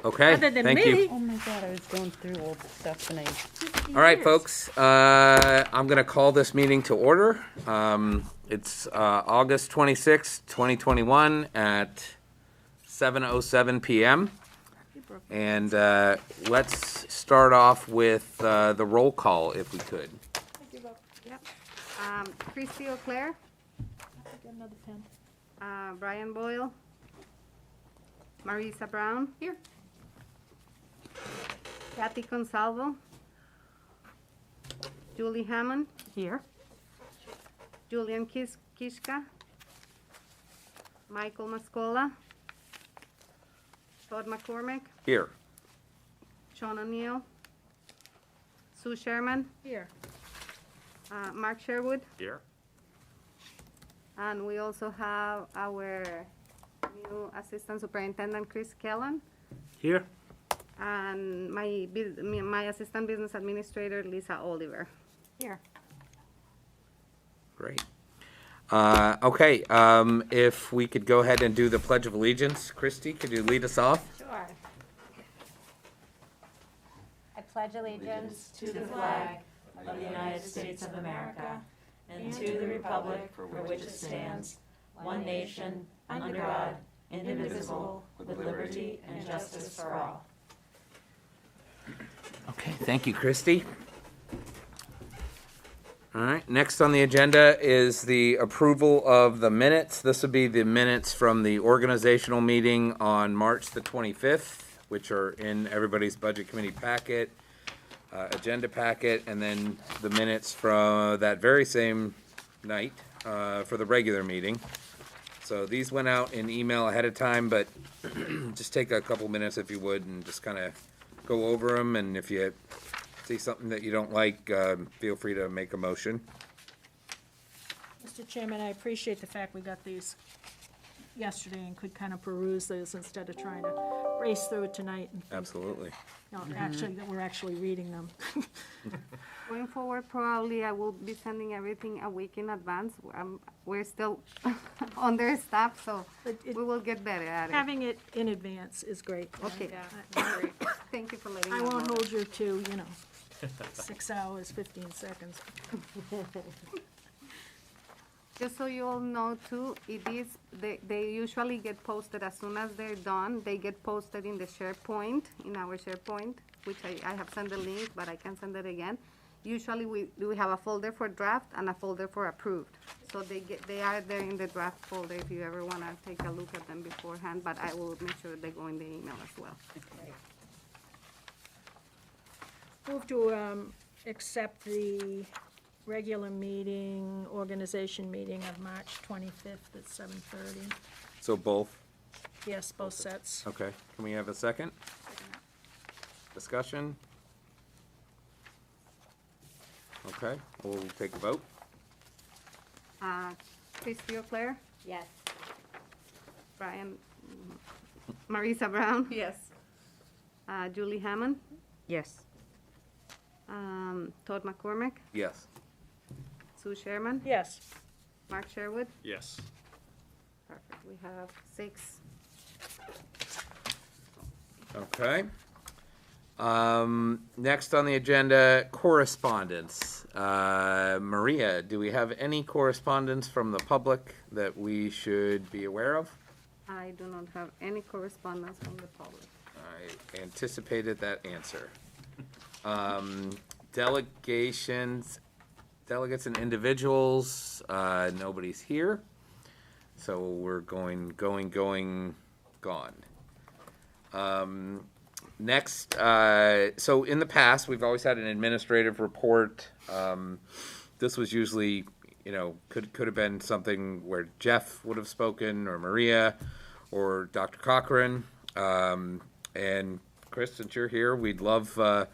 Okay, Other than thank me. you. Oh my God, I was going through all the stuff tonight. All right, folks, I'm going to call this meeting to order. It's August 26, 2021 at 7:07 PM. And let's start off with the roll call, if we could. Yep. Christy O'Clair. Brian Boyle. Marisa Brown. Here. Kathy Consalvo. Julie Hammond. Here. Julian Kishka. Michael Mascola. Todd McCormick. Here. Sean O'Neill. Sue Sherman. Here. Mark Sherwood. Here. And we also have our new Assistant Superintendent, Chris Kellan, Here. and my Assistant Business Administrator, Lisa Oliver. Here. Great. Okay, if we could go ahead and do the Pledge of Allegiance. Christy, could you lead us off? Sure. I pledge allegiance to the flag of the United States of America and to the republic for which it stands, one nation, under God, indivisible, with liberty and justice for all. Okay, thank you, Christy. All right, next on the agenda is the approval of the minutes. This would be the minutes from the organizational meeting on March the 25th, which are in everybody's budget committee packet, agenda packet, and then the minutes from that very same night for the regular meeting. So these went out in email ahead of time, but just take a couple minutes if you would and just kind of go over them, and if you see something that you don't like, feel free to make a motion. Mr. Chairman, I appreciate the fact we got these yesterday and could kind of peruse those instead of trying to race through it tonight. And Absolutely. actually, that we're actually reading them. Going forward, probably I will be sending everything a week in advance. We're still understaffed, so But it- we will get better at it. Having it in advance is great. Okay. I- Thank you for letting I me know. won't hold you to, 6 hours, 15 seconds. Just so you all know too, they usually get posted as soon as they're done. They get posted in the SharePoint, in our SharePoint, which I have sent the link, but I can send it again. Usually we have a folder for draft and a folder for approved. So they are there in the draft folder if you ever want to take a look at them beforehand, but I will make sure they go in the email as well. Move to accept the regular meeting, organization meeting of March 25th at 7:30. So both, Yes, both sets. okay. Can we have a second? Discussion? Okay, we'll take a vote. Christy O'Clair, Yes. Marisa Brown, Yes. Julie Hammond, Yes. Todd McCormick, Yes. Sue Sherman, Yes. Mark Sherwood. Yes. Perfect, we have 6. Okay. Next on the agenda, correspondence. Maria, do we have any correspondence from the public that we should be aware of? I do not have any correspondence from the public. I anticipated that answer. Delegations, delegates and individuals, nobody's here. So we're going, gone. Next, so in the past, we've always had an administrative report. This was usually, could have been something where Jeff would have spoken, or Maria, or Dr. Cochran. And Chris, since you're here, we'd love, love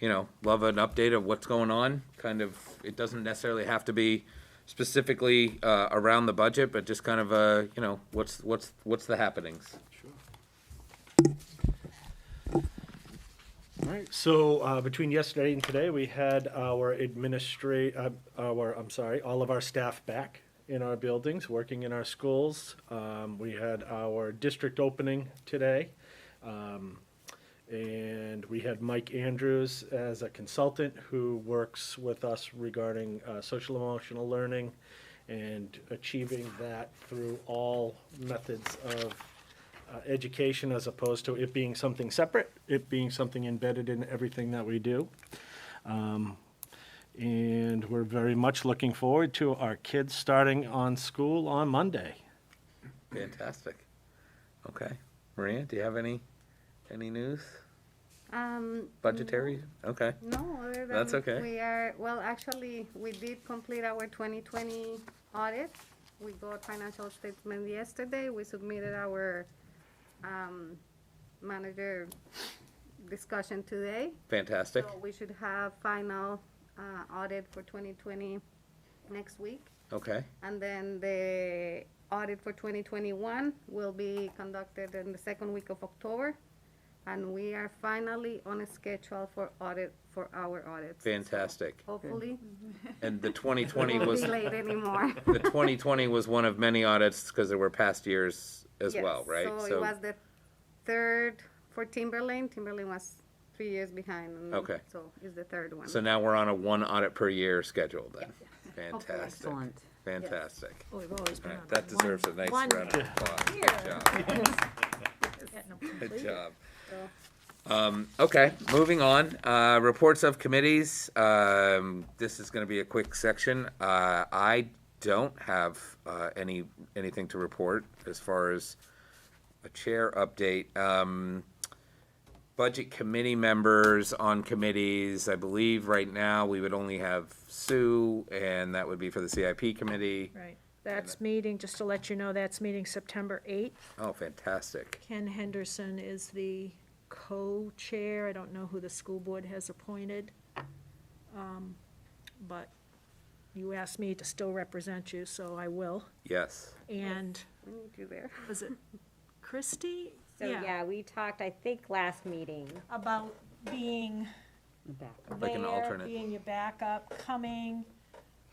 an update of what's going on. Kind of, it doesn't necessarily have to be specifically around the budget, but just kind of what's the happenings. All right, so between yesterday and today, we had all of our staff back in our buildings, working in our schools. We had our district opening today. And we had Mike Andrews as a consultant who works with us regarding social emotional learning and achieving that through all methods of education as opposed to it being something separate, it being something embedded in everything that we do. And we're very much looking forward to our kids starting on school on Monday. Fantastic. Okay. Maria, do you have any news? Budgetary? Okay. No, other than. That's okay. We are, well, actually, we did complete our 2020 audit. We got financial statement yesterday. We submitted our manager discussion today. Fantastic. So we should have final audit for 2020 next week. Okay. And then the audit for 2021 will be conducted in the second week of October. And we are finally on a schedule for our audits. Fantastic. Hopefully, And the 2020 it won't was, be late anymore. the 2020 was one of many audits because there were past years as well, Yes, right? So it was the third for Timberlane. Timberlane was 3 years behind. And Okay. So it's the third one. So now we're on a one audit per year schedule then. Fantastic. Excellent. Fantastic. Oh, we've always been All on right, that deserves a nice one round of applause. Good job. getting them Good completed. job. So- Okay, moving on. Reports of committees. This is going to be a quick section. I don't have anything to report as far as a chair update. Budget committee members on committees. I believe right now we would only have Sue, and that would be for the CIP committee. Right, that's meeting, just to let you know, that's meeting September 8th. Oh, fantastic. Ken Henderson is the co-chair. I don't know who the school board has appointed. But you asked me to still represent you, so I will. Yes. And We need you there. was it Christie? So, yeah, we talked, I think, last meeting. About being Back. Like an there, alternate. being your backup, coming,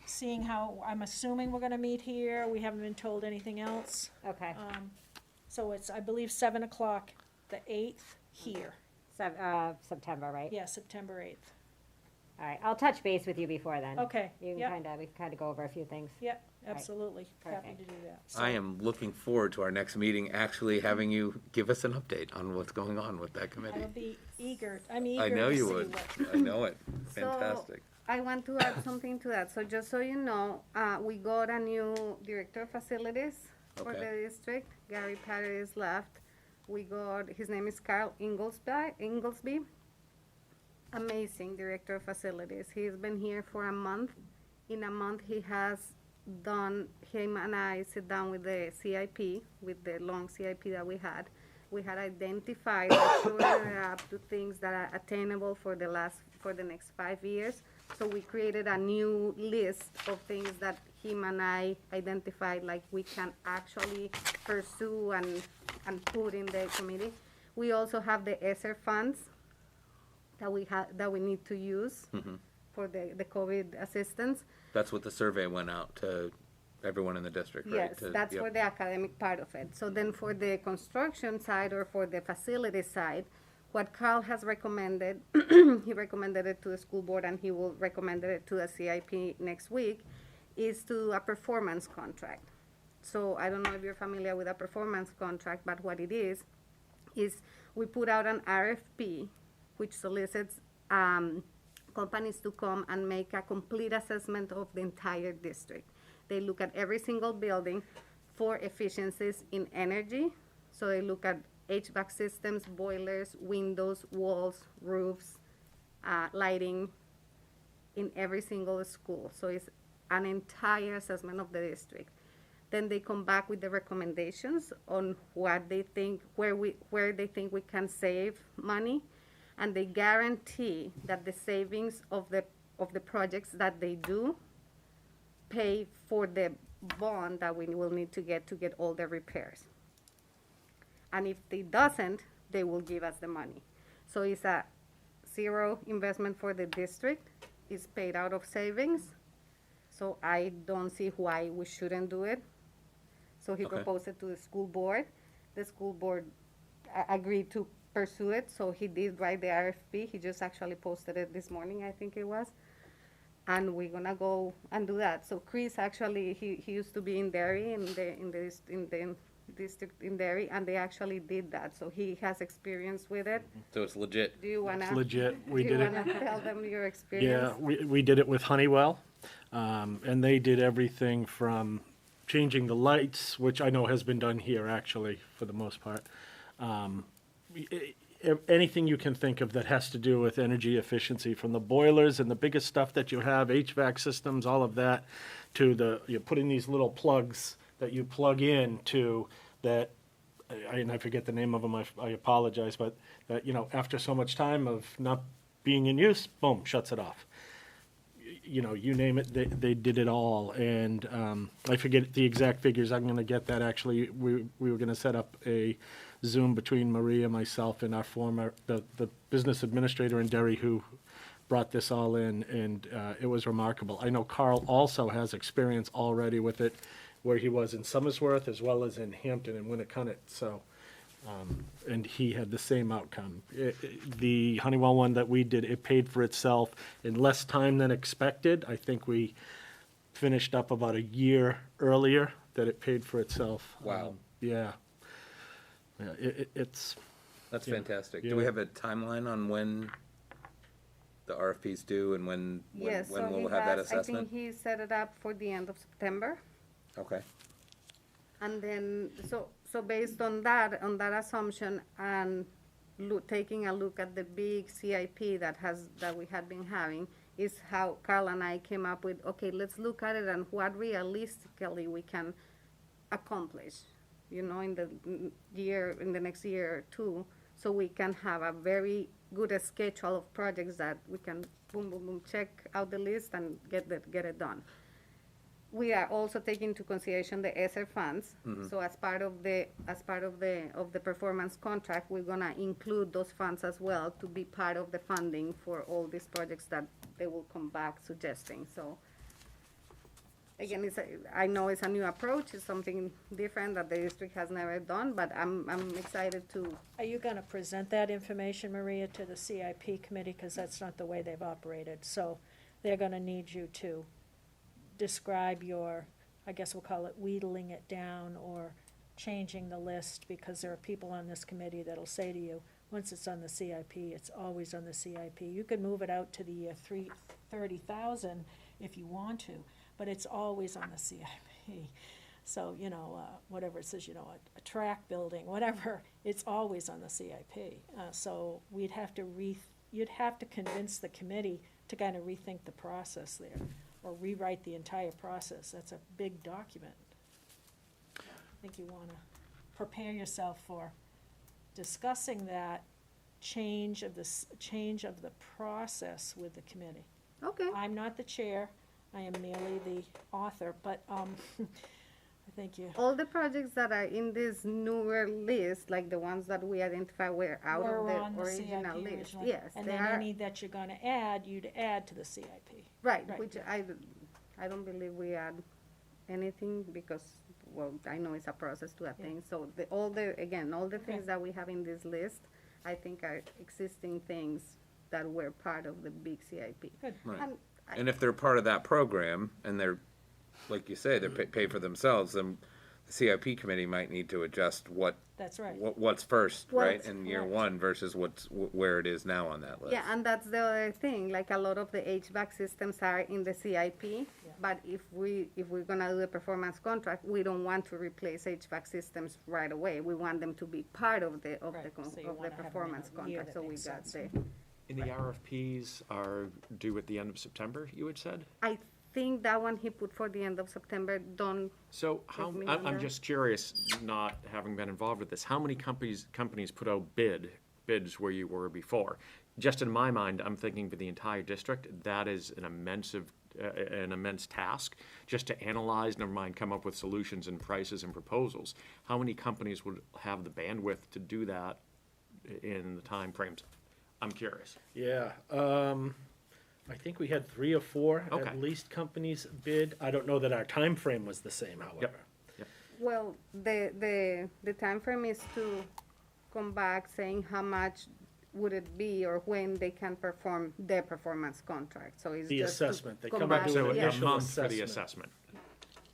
seeing how, I'm assuming we're gonna meet here. We haven't been told anything else. Okay, So it's, I believe, 7 o'clock, the 8th, here. September, right? Yeah, September 8th. All right, I'll touch base with you before then. Okay, You yep. can we can kind of go over a few things. Yep, absolutely. Happy Perfect. to do that. I So- am looking forward to our next meeting, actually having you give us an update on what's going on with that I committee. will be eager, I'm eager I to know you see would. what- I know it. So- Fantastic. I want to add something to that. So just so you know, we got a new director of facilities for Okay. the district. Gary Paris left. We got, his name is Carl Inglesby. Amazing director of facilities. He's been here for a month. In a month, he has done, him and I sit down with the CIP, with the long CIP that we had. We had identified and shored up to things that are attainable for the next 5 years. So we created a new list of things that him and I identified, like we can actually pursue and put in the committee. We also have the ESSER funds that we need to use for the COVID assistance. That's what the survey went out to everyone in the district, right? Yes, To- that's yep. for the academic part of it. So then for the construction side or for the facility side, what Carl has recommended, he recommended it to the school board and he will recommend it to the CIP next week, is to do a performance contract. So I don't know if you're familiar with a performance contract, but what it is we put out an RFP, which solicits companies to come and make a complete assessment of the entire district. They look at every single building for efficiencies in energy. So they look at HVAC systems, boilers, windows, walls, roofs, lighting in every single school. So it's an entire assessment of the district. Then they come back with the recommendations on what they think, where they think we can save money, and they guarantee that the savings of the projects that they do pay for the bond that we will need to get all the repairs. And if they doesn't, they will give us the money. So it's a zero investment for the district. It's paid out of savings. So I don't see why we shouldn't do it. So he Okay. proposed it to the school board. The school board agreed to pursue it, so he did write the RFP. He just actually posted it this morning, I think it was. And we're gonna go and do that. So Chris actually, he used to be in Derry, in the district in Derry, and they actually did that. So he has experience with it. So it's legit. Do you wanna? It's legit. We do did you it. wanna tell them your Yeah, experience? we did it with Honeywell, and they did everything from changing the lights, which I know has been done here actually for the most part. Anything you can think of that has to do with energy efficiency, from the boilers and the biggest stuff that you have, HVAC systems, all of that, to you're putting these little plugs that you plug in to that, and I forget the name of them, I apologize, but that, after so much time of not being in use, boom, shuts it off. You name it, they did it all, and I forget the exact figures. I'm gonna get that. Actually, we were gonna set up a Zoom between Maria, myself, and our the business administrator in Derry who brought this all in, and it was remarkable. I know Carl also has experience already with it, where he was in Somersworth as well as in Hampton and Winnicott, so. And he had the same outcome. The Honeywell one that we did, it paid for itself in less time than expected. I think we finished up about a year earlier that it paid for itself. Wow. Yeah. It's, That's Yeah. fantastic. Yeah. Do we have a timeline on when the RFP's due and when Yes, so we'll he have that has, I assessment? think he set it up for the end of September. Okay. And then, so based on that assumption and taking a look at the big CIP that we had been having, is how Carl and I came up with, okay, let's look at it and what realistically we can accomplish, in the next year or two, so we can have a very good schedule of projects that we can boom, boom, boom, check out the list and get it done. We are also taking into consideration the ESSER funds. So as part of the performance contract, we're gonna include those funds as well to be part of the funding for all these projects that they will come back suggesting. So again, I know it's a new approach. It's something different that the district has never done, but I'm excited to. Are you gonna present that information, Maria, to the CIP committee? Because that's not the way they've operated. So they're gonna need you to describe your, I guess we'll call it wheedling it down or changing the list, because there are people on this committee that'll say to you, once it's on the CIP, it's always on the CIP. You could move it out to the year 30,000 if you want to, but it's always on the CIP. So, whatever it says, a track building, whatever, it's always on the CIP. So you'd have to convince the committee to kind of rethink the process there, or rewrite the entire process. That's a big document. I think you wanna prepare yourself for discussing that change of the process with the committee. Okay. I'm not the chair, I am merely the author, but, I think you. All the projects that are in this newer list, like the ones that we identified were out of were on the CIP original list. originally, Yes, and they then are, any that you're gonna add, you'd add to the CIP. right, right. which I don't believe we add anything because, well, I know it's a process to add Yeah. things. So all the Okay. things that we have in this list, I think are existing things that were part of the big CIP. Good. Right. And And if they're part of that program and they're, like you say, they're pay for themselves, then the CIP committee might need to adjust That's right. what's first, right, What's in year correct. one versus where it is now on that list. yeah, and that's the other thing, like a lot of the HVAC systems are in the CIP, but if we're gonna do the performance contract, we don't want to replace HVAC systems right away. We want them to be part of the Right, so you wanna have them in performance a year contract, that so we makes got sense. And the RFPs are due at the end of September, you had said? I think that one he put for the end of September, don't, So how, me on I'm that. just curious, not having been involved with this, how many companies put out bids where you were before? Just in my mind, I'm thinking for the entire district, that is an immense task, just to analyze, never mind, come up with solutions and prices and proposals. How many companies would have the bandwidth to do that in the timeframes? I'm curious. yeah, I think we had 3 or 4 Okay. at least companies bid. I don't know that our time frame was the same, however. well, the timeframe is to come back saying how much would it be or when they can perform their performance contract, so it's The just to assessment, they come come back and do So an a yeah. initial month for the assessment. assessment.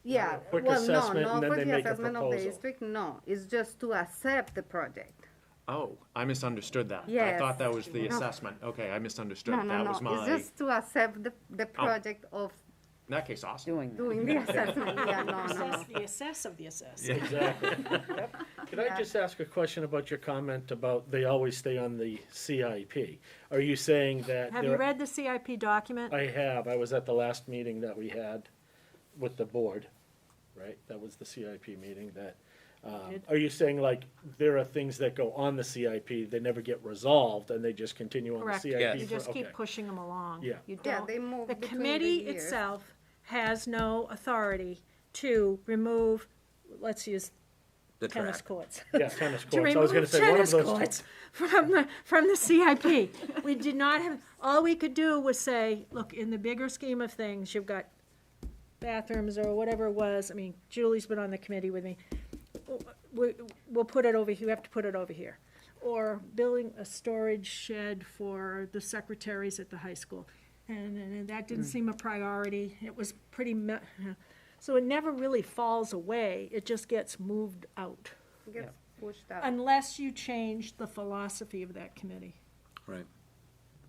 Yeah, Quick well, no, assessment, and not then for they the make a assessment of the proposal. district, no, it's just to accept the project. Oh, I misunderstood that. I Yes. thought that was the No. assessment. Okay, I misunderstood. No, no, That no, was it's my, in just to accept the project of that case, awesome. doing the assessment, yeah, no, no, no. Assess the assess of the assess. Exactly. Could I just ask a question about your comment about they always stay on the CIP? Are you saying that? Have you read the CIP document? I have. I was at the last meeting that we had with the board, right? That was the CIP meeting that, Did. are you saying like there are things that go on the CIP, they never get resolved and they just continue on the Correct. CIP? Yes. You just keep Okay. pushing them along. Yeah. You Yeah, don't, they move the between the committee years. itself has no authority to remove, let's use The tennis track. courts. Yeah, tennis To courts. I was gonna remove say one of tennis those courts two. from the CIP. We did not have, all we could do was say, look, in the bigger scheme of things, you've got bathrooms or whatever it was, I mean, Julie's been on the committee with me. We'll put it over, you have to put it over here. Or building a storage shed for the secretaries at the high school. And that didn't seem a priority. It was pretty, so it never really falls away. It just gets moved out. Gets pushed out. Unless you change the philosophy of that committee Right.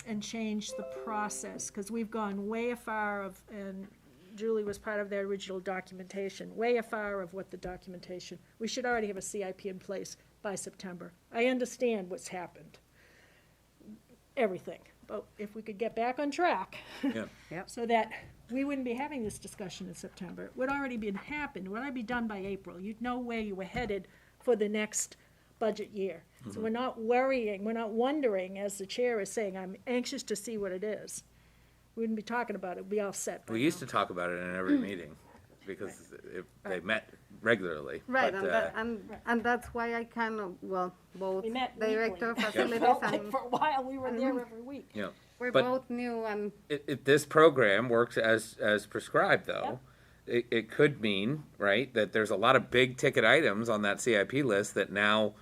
and change the process, because we've gone way afar of, and Julie was part of the original documentation, way afar of what the documentation, we should already have a CIP in place by September. I understand what's happened, everything, but if we could get back on track, Yeah. so that we wouldn't be having this discussion in September, it would already been happened, it would already be done by April, you'd know where you were headed for the next budget year. So we're not worrying, we're not wondering, as the chair is saying, I'm anxious to see what it is. We wouldn't be talking about it, we'd be all set by We used now. to talk about it in every meeting because they met regularly. Right, but, and that, and that's why I kind of, well, both We met director of weekly. facilities Felt like and for a while, we were there every week. you know, we're but- both new and if this program works as prescribed, though, it could mean, right, that there's a lot of big ticket items on that CIP list that now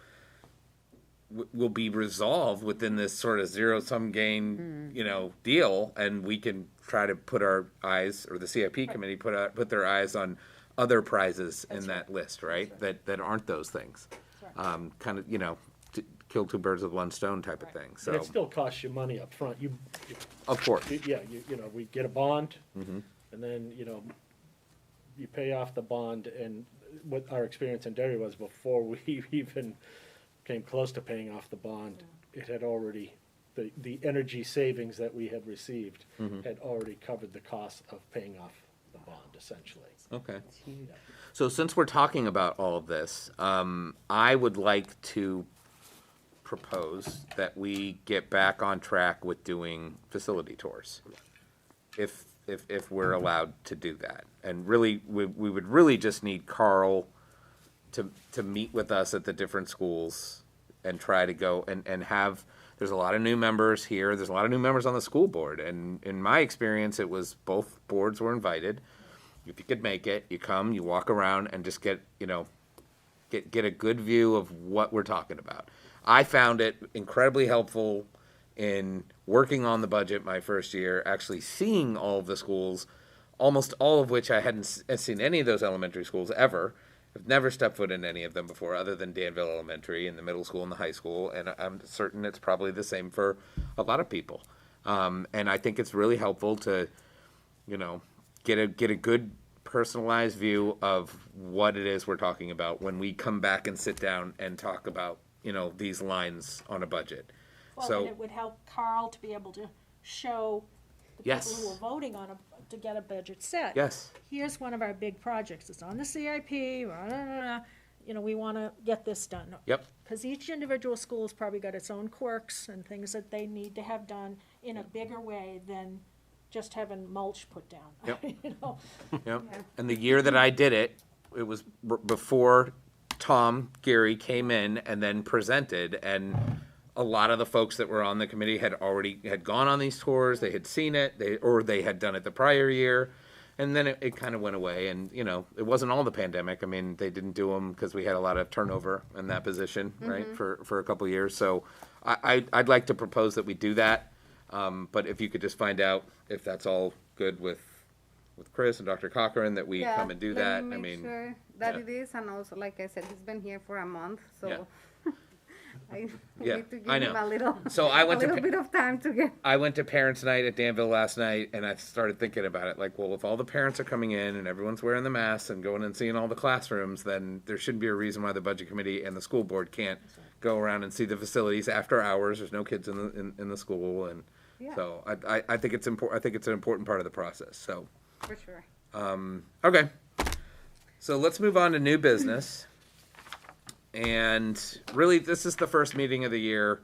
will be resolved within this sort of zero sum gain, deal, and we can try to put our eyes, or the CIP committee put their eyes on other prizes in that list, right? That aren't those things. Kind of, kill two birds with one stone type of thing. And So, it still costs you money up front. of course, We get a bond, Mm-hmm. and then, you pay off the bond, and what our experience in Derry was before we even came close to paying off the bond, it had already, the energy savings that we had received Mm-hmm. had already covered the cost of paying off the bond, essentially. okay. So since we're talking about all of this, I would like to propose that we get back on track with doing facility tours. If we're allowed to do that. And really, we would really just need Carl to meet with us at the different schools and try to go and have, there's a lot of new members here, there's a lot of new members on the school board, and in my experience, it was both boards were invited. If you could make it, you come, you walk around and just get a good view of what we're talking about. I found it incredibly helpful in working on the budget my first year, actually seeing all of the schools, almost all of which I hadn't seen any of those elementary schools ever. I've never stepped foot in any of them before, other than Danville Elementary and the middle school and the high school, and I'm certain it's probably the same for a lot of people. And I think it's really helpful to, get a good personalized view of what it is we're talking about when we come back and sit down and talk about, these lines on a budget. Well, So- and it would help Carl to be able to show the Yes. people who are voting on to get a budget set. Yes. Here's one of our big projects, it's on the CIP, we wanna get this done. Yep. Because each individual school's probably got its own quirks and things that they need to have done in a bigger way than just having mulch put down. Yep. Yeah. Yep. And the year that I did it, it was before Tom Geary came in and then presented, and a lot of the folks that were on the committee had gone on these tours, they had seen it, they had done it the prior year, And then it kind of went away, and, you know, it wasn't all the pandemic. I mean, they didn't do them because we had a lot of turnover in that position, right, for a couple of years. So I'd like to propose that we do that. But if you could just find out if that's all good with Chris and Dr. Cochran, that we come and do that. Let I me make mean, sure that yeah. it is, and also, like I said, he's been here for a month, so Yeah. I Yeah, need to give I him know. a little, So I went a to little bit of time to get. I went to parents' night at Danville last night, and I started thinking about it. Like, well, if all the parents are coming in and everyone's wearing the masks and going and seeing all the classrooms, then there shouldn't be a reason why the budget committee and the school board can't go around and see the facilities after hours. There's no kids in the school, and Yeah. so I think it's important. I think it's an important part of the process. So For sure. okay, so let's move on to new business. And really, this is the first meeting of the year.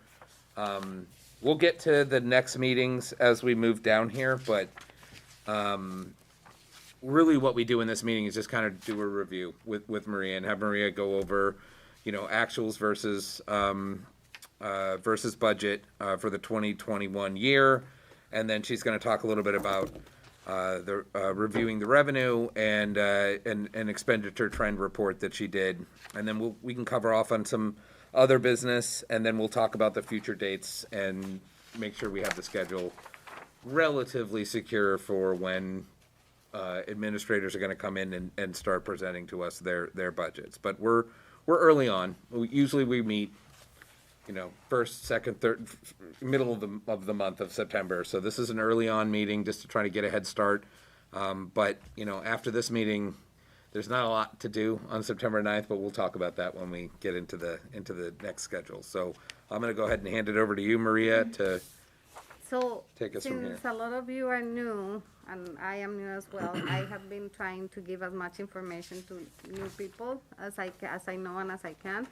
We'll get to the next meetings as we move down here, but really what we do in this meeting is just kind of do a review with Maria and have Maria go over, you know, actuals versus budget for the 2021 year. And then she's going to talk a little bit about reviewing the revenue and an expenditure trend report that she did, and then we can cover off on some other business, and then we'll talk about the future dates and make sure we have the schedule relatively secure for when administrators are going to come in and start presenting to us their budgets. But we're early on. Usually we meet, you know, first, second, third, middle of the month of September. So this is an early on meeting just to try to get a head start. But, you know, after this meeting, there's not a lot to do on September 9th, but we'll talk about that when we get into the next schedule. So I'm going to go ahead and hand it over to you, Maria, to So, take us from here. since a lot of you are new, and I am new as well, I have been trying to give as much information to new people as I know and as I can.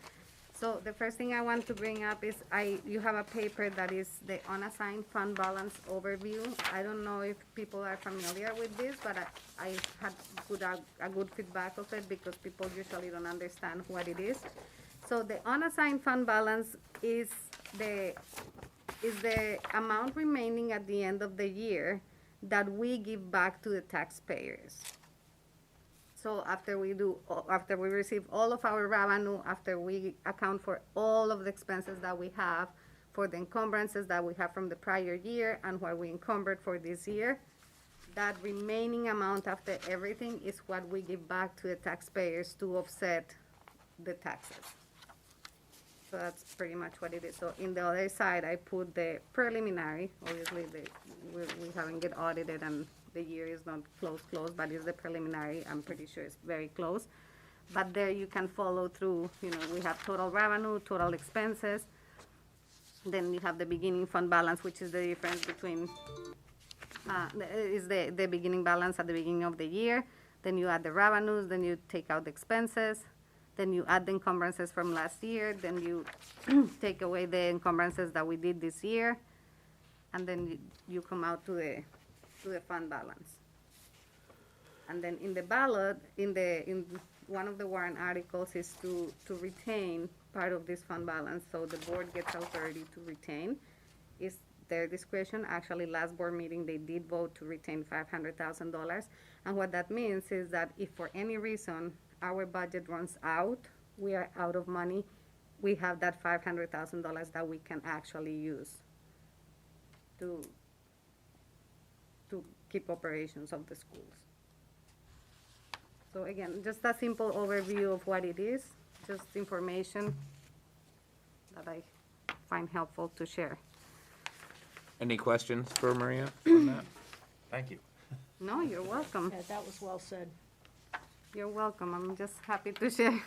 So the first thing I want to bring up is you have a paper that is the unassigned fund balance overview. I don't know if people are familiar with this, but I had a good feedback of it because people usually don't understand what it is. So the unassigned fund balance is the amount remaining at the end of the year that we give back to the taxpayers. So after we receive all of our revenue, after we account for all of the expenses that we have, for the encumbrances that we have from the prior year and what we encumbered for this year, that remaining amount after everything is what we give back to the taxpayers to offset the taxes. So that's pretty much what it is. So in the other side, I put the preliminary. Obviously, we haven't get audited and the year is not close, but it's the preliminary. I'm pretty sure it's very close. But there you can follow through, you know, we have total revenue, total expenses. Then you have the beginning fund balance, which is the difference between, is the beginning balance at the beginning of the year. Then you add the revenues, then you take out the expenses. Then you add the encumbrances from last year. Then you take away the encumbrances that we did this year. And then you come out to the fund balance. And then in the ballot, in one of the warrant articles is to retain part of this fund balance, so the board gets authority to retain. It's their discretion. Actually, last board meeting, they did vote to retain $500,000. And what that means is that if for any reason our budget runs out, we are out of money, we have that $500,000 that we can actually use to keep operations of the schools. So again, just a simple overview of what it is, just information that I find helpful to share. Any questions for Maria on that? Thank you. No, you're welcome. Yeah, that was well said. You're welcome. I'm just happy to share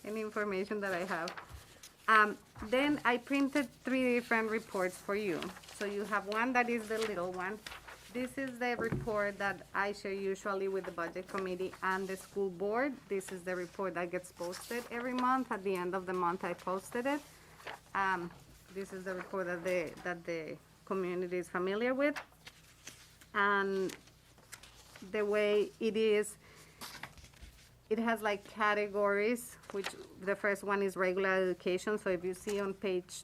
any information that I have. Then I printed 3 different reports for you. So you have one that is the little one. This is the report that I share usually with the budget committee and the school board. This is the report that gets posted every month. At the end of the month, I posted it. This is the report that the community is familiar with. And the way it is, it has like categories, which the first one is regular education. So if you see on page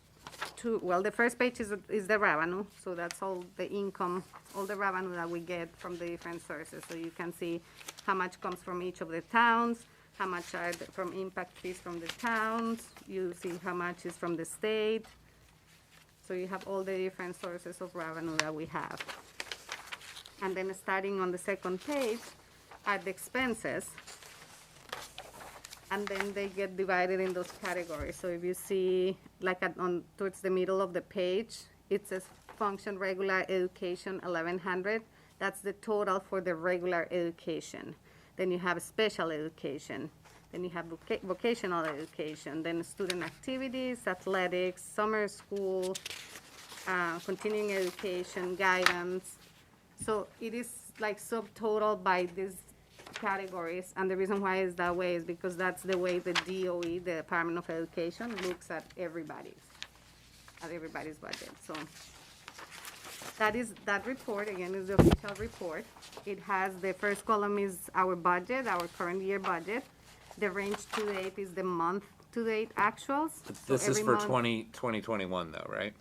two, well, the first page is the revenue, so that's all the income, all the revenue that we get from the different sources. So you can see how much comes from each of the towns, how much are from impact fees from the towns, you see how much is from the state. So you have all the different sources of revenue that we have. And then starting on the second page are the expenses. And then they get divided in those categories. So if you see, like towards the middle of the page, it says function regular education 1100. That's the total for the regular education. Then you have special education. Then you have vocational education. Then student activities, athletics, summer school, continuing education, guidance. So it is like subtotal by these categories, and the reason why it's that way is because that's the way the DOE, the Department of Education, looks at everybody's budget. So that report, again, is the official report. It has, the first column is our budget, our current year budget. The range to date is the month to date actuals. So This is every for month- 2021 though, right?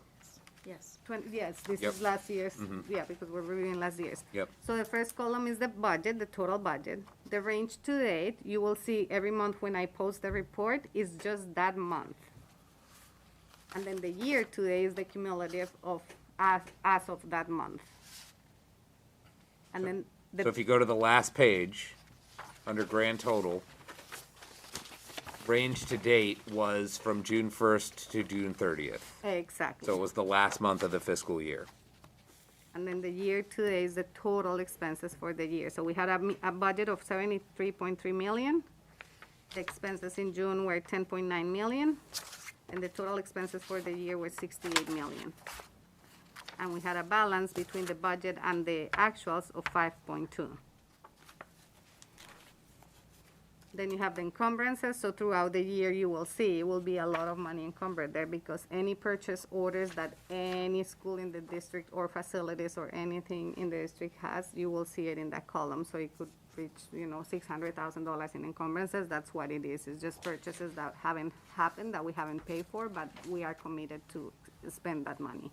Yes. Yes, this Yep. is last year's, yeah, because we're reviewing last year's. Yep. So the first column is the budget, the total budget. The range to date, you will see every month when I post the report, is just that month. And then the year to date is the cumulative of, as of that month. And then So if you go to the last page, under grand total, range to date was from June 1st to June 30th. Exactly. So it was the last month of the fiscal year. And then the year to date is the total expenses for the year. So we had a budget of 73.3 million. The expenses in June were 10.9 million, and the total expenses for the year were 68 million. And we had a balance between the budget and the actuals of 5.2. Then you have the encumbrances, so throughout the year, you will see, it will be a lot of money encumbered there, because any purchase orders that any school in the district or facilities or anything in the district has, you will see it in that column, so it could reach, $600,000 in encumbrances. That's what it is. It's just purchases that haven't happened, that we haven't paid for, but we are committed to spend that money.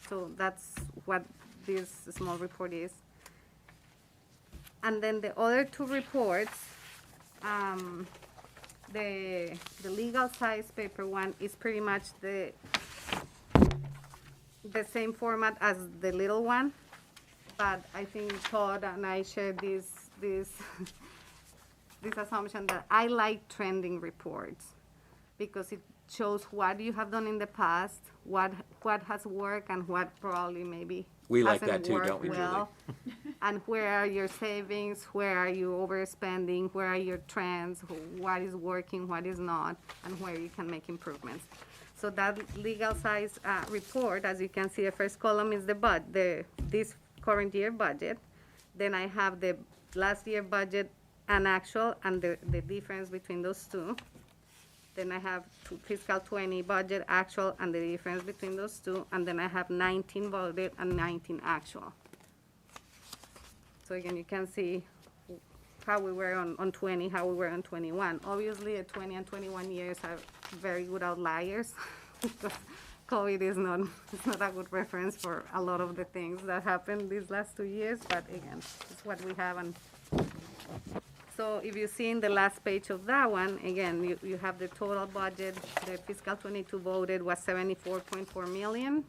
So that's what this small report is. And then the other two reports, the legal size paper one is pretty much the same format as the little one, but I think Todd and I share this this assumption that I like trending reports, because it shows what you have done in the past, what has worked, and what probably maybe We like hasn't that too, don't worked we, Julie? well. And where are your savings, where are you overspending, where are your trends, what is working, what is not, and where you can make improvements. So that legal size report, as you can see, the first column is this current year budget. Then I have the last year budget and actual, and the difference between those two. Then I have fiscal 20 budget actual and the difference between those two. And then I have 19 budget and 19 actual. So again, you can see how we were on 20, how we were on 21. Obviously, the 20 and 21 years are very good outliers, because COVID is not a good reference for a lot of the things that happened these last 2 years. But again, it's what we have. And so if you see in the last page of that one, again, you have the total budget. The fiscal 22 voted was 74.4 million.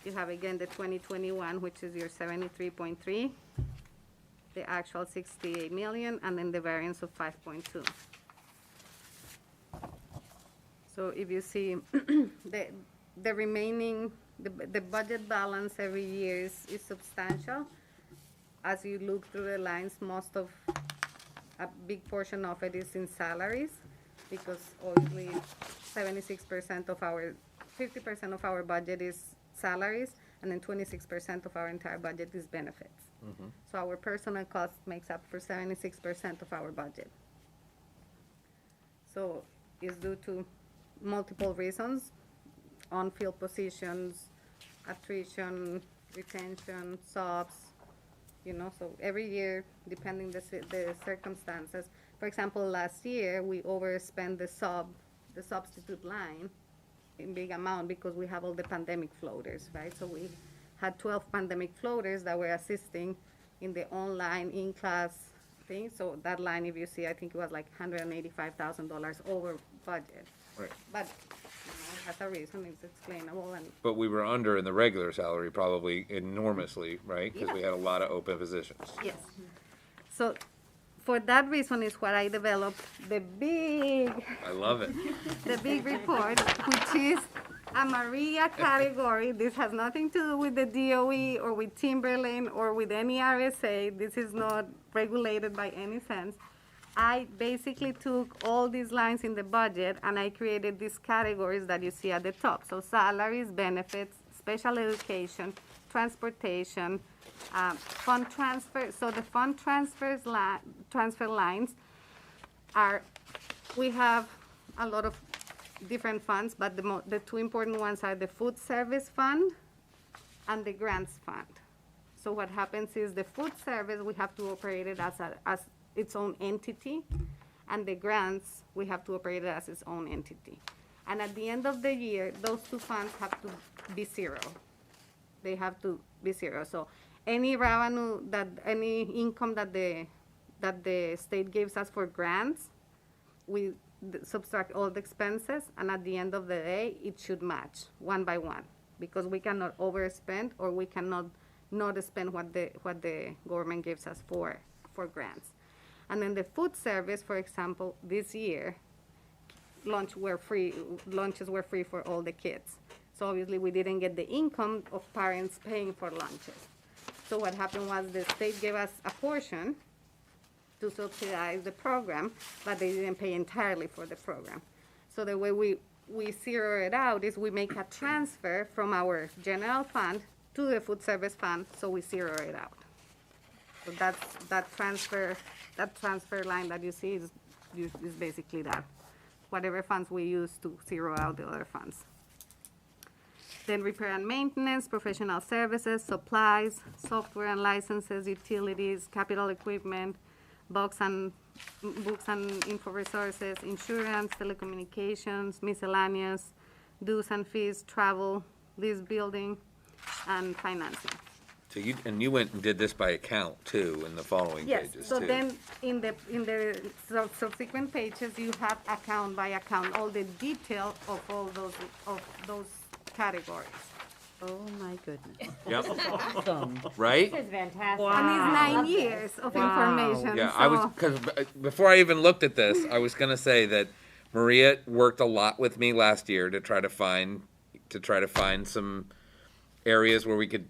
You have, again, the 2021, which is your 73.3, the actual 68 million, and then the variance of 5.2. So if you see, the remaining, the budget balance every year is substantial. As you look through the lines, a big portion of it is in salaries, because obviously 50% of our budget is salaries, and then 26% of our entire budget is benefits. So our personal cost makes up for 76% of our budget. So it's due to multiple reasons: on-field positions, attrition, retention, subs. So every year, depending the circumstances, For example, last year, we overspent the substitute line in big amount because we have all the pandemic floaters, right? So we had 12 pandemic floaters that were assisting in the online, in-class thing. So that line, if you see, I think it was like $185,000 over budget. Right. But, it has a reason, it's explainable, and But we were under in the regular salary probably enormously, right? Because we Yeah. had a lot of open positions. yes. So for that reason is what I developed the big report, which is a Maria category. This has nothing to do with the DOE or with Timberland or with any RSA. This is not regulated by any sense. I basically took all these lines in the budget and I created these categories that you see at the top. So salaries, benefits, special education, transportation, fund transfer. So the fund transfer lines are, we have a lot of different funds, but the two important ones are the food service fund and the grants fund. So what happens is the food service, we have to operate it as its own entity, and the grants, we have to operate it as its own entity. And at the end of the year, those two funds have to be zero. They have to be zero. So any revenue any income that the state gives us for grants, we subtract all the expenses, and at the end of the day, it should match one by one, because we cannot overspend or we cannot not spend what the government gives us for grants. And then the food service, for example, this year, lunches were free for all the kids. So obviously we didn't get the income of parents paying for lunches. So what happened was the state gave us a portion to subsidize the program, but they didn't pay entirely for the program. So the way we zero it out is we make a transfer from our general fund to the food service fund, so we zero it out. So that transfer line that you see is basically that. Whatever funds we use to zero out the other funds. Then repair and maintenance, professional services, supplies, software and licenses, utilities, capital equipment, books and info resources, insurance, telecommunications, miscellaneous, dues and fees, travel, lease building, and financing. So you went and did this by account too in the following Yes, pages so too. then in the subsequent pages, you have account by account, all the detail of all those categories. Oh, my goodness. Yep, Awesome. right? This is fantastic. And it's 9 years of information. Yeah, I was, so- because before I even looked at this, I was gonna say that Maria worked a lot with me last year to try to find some areas where we could,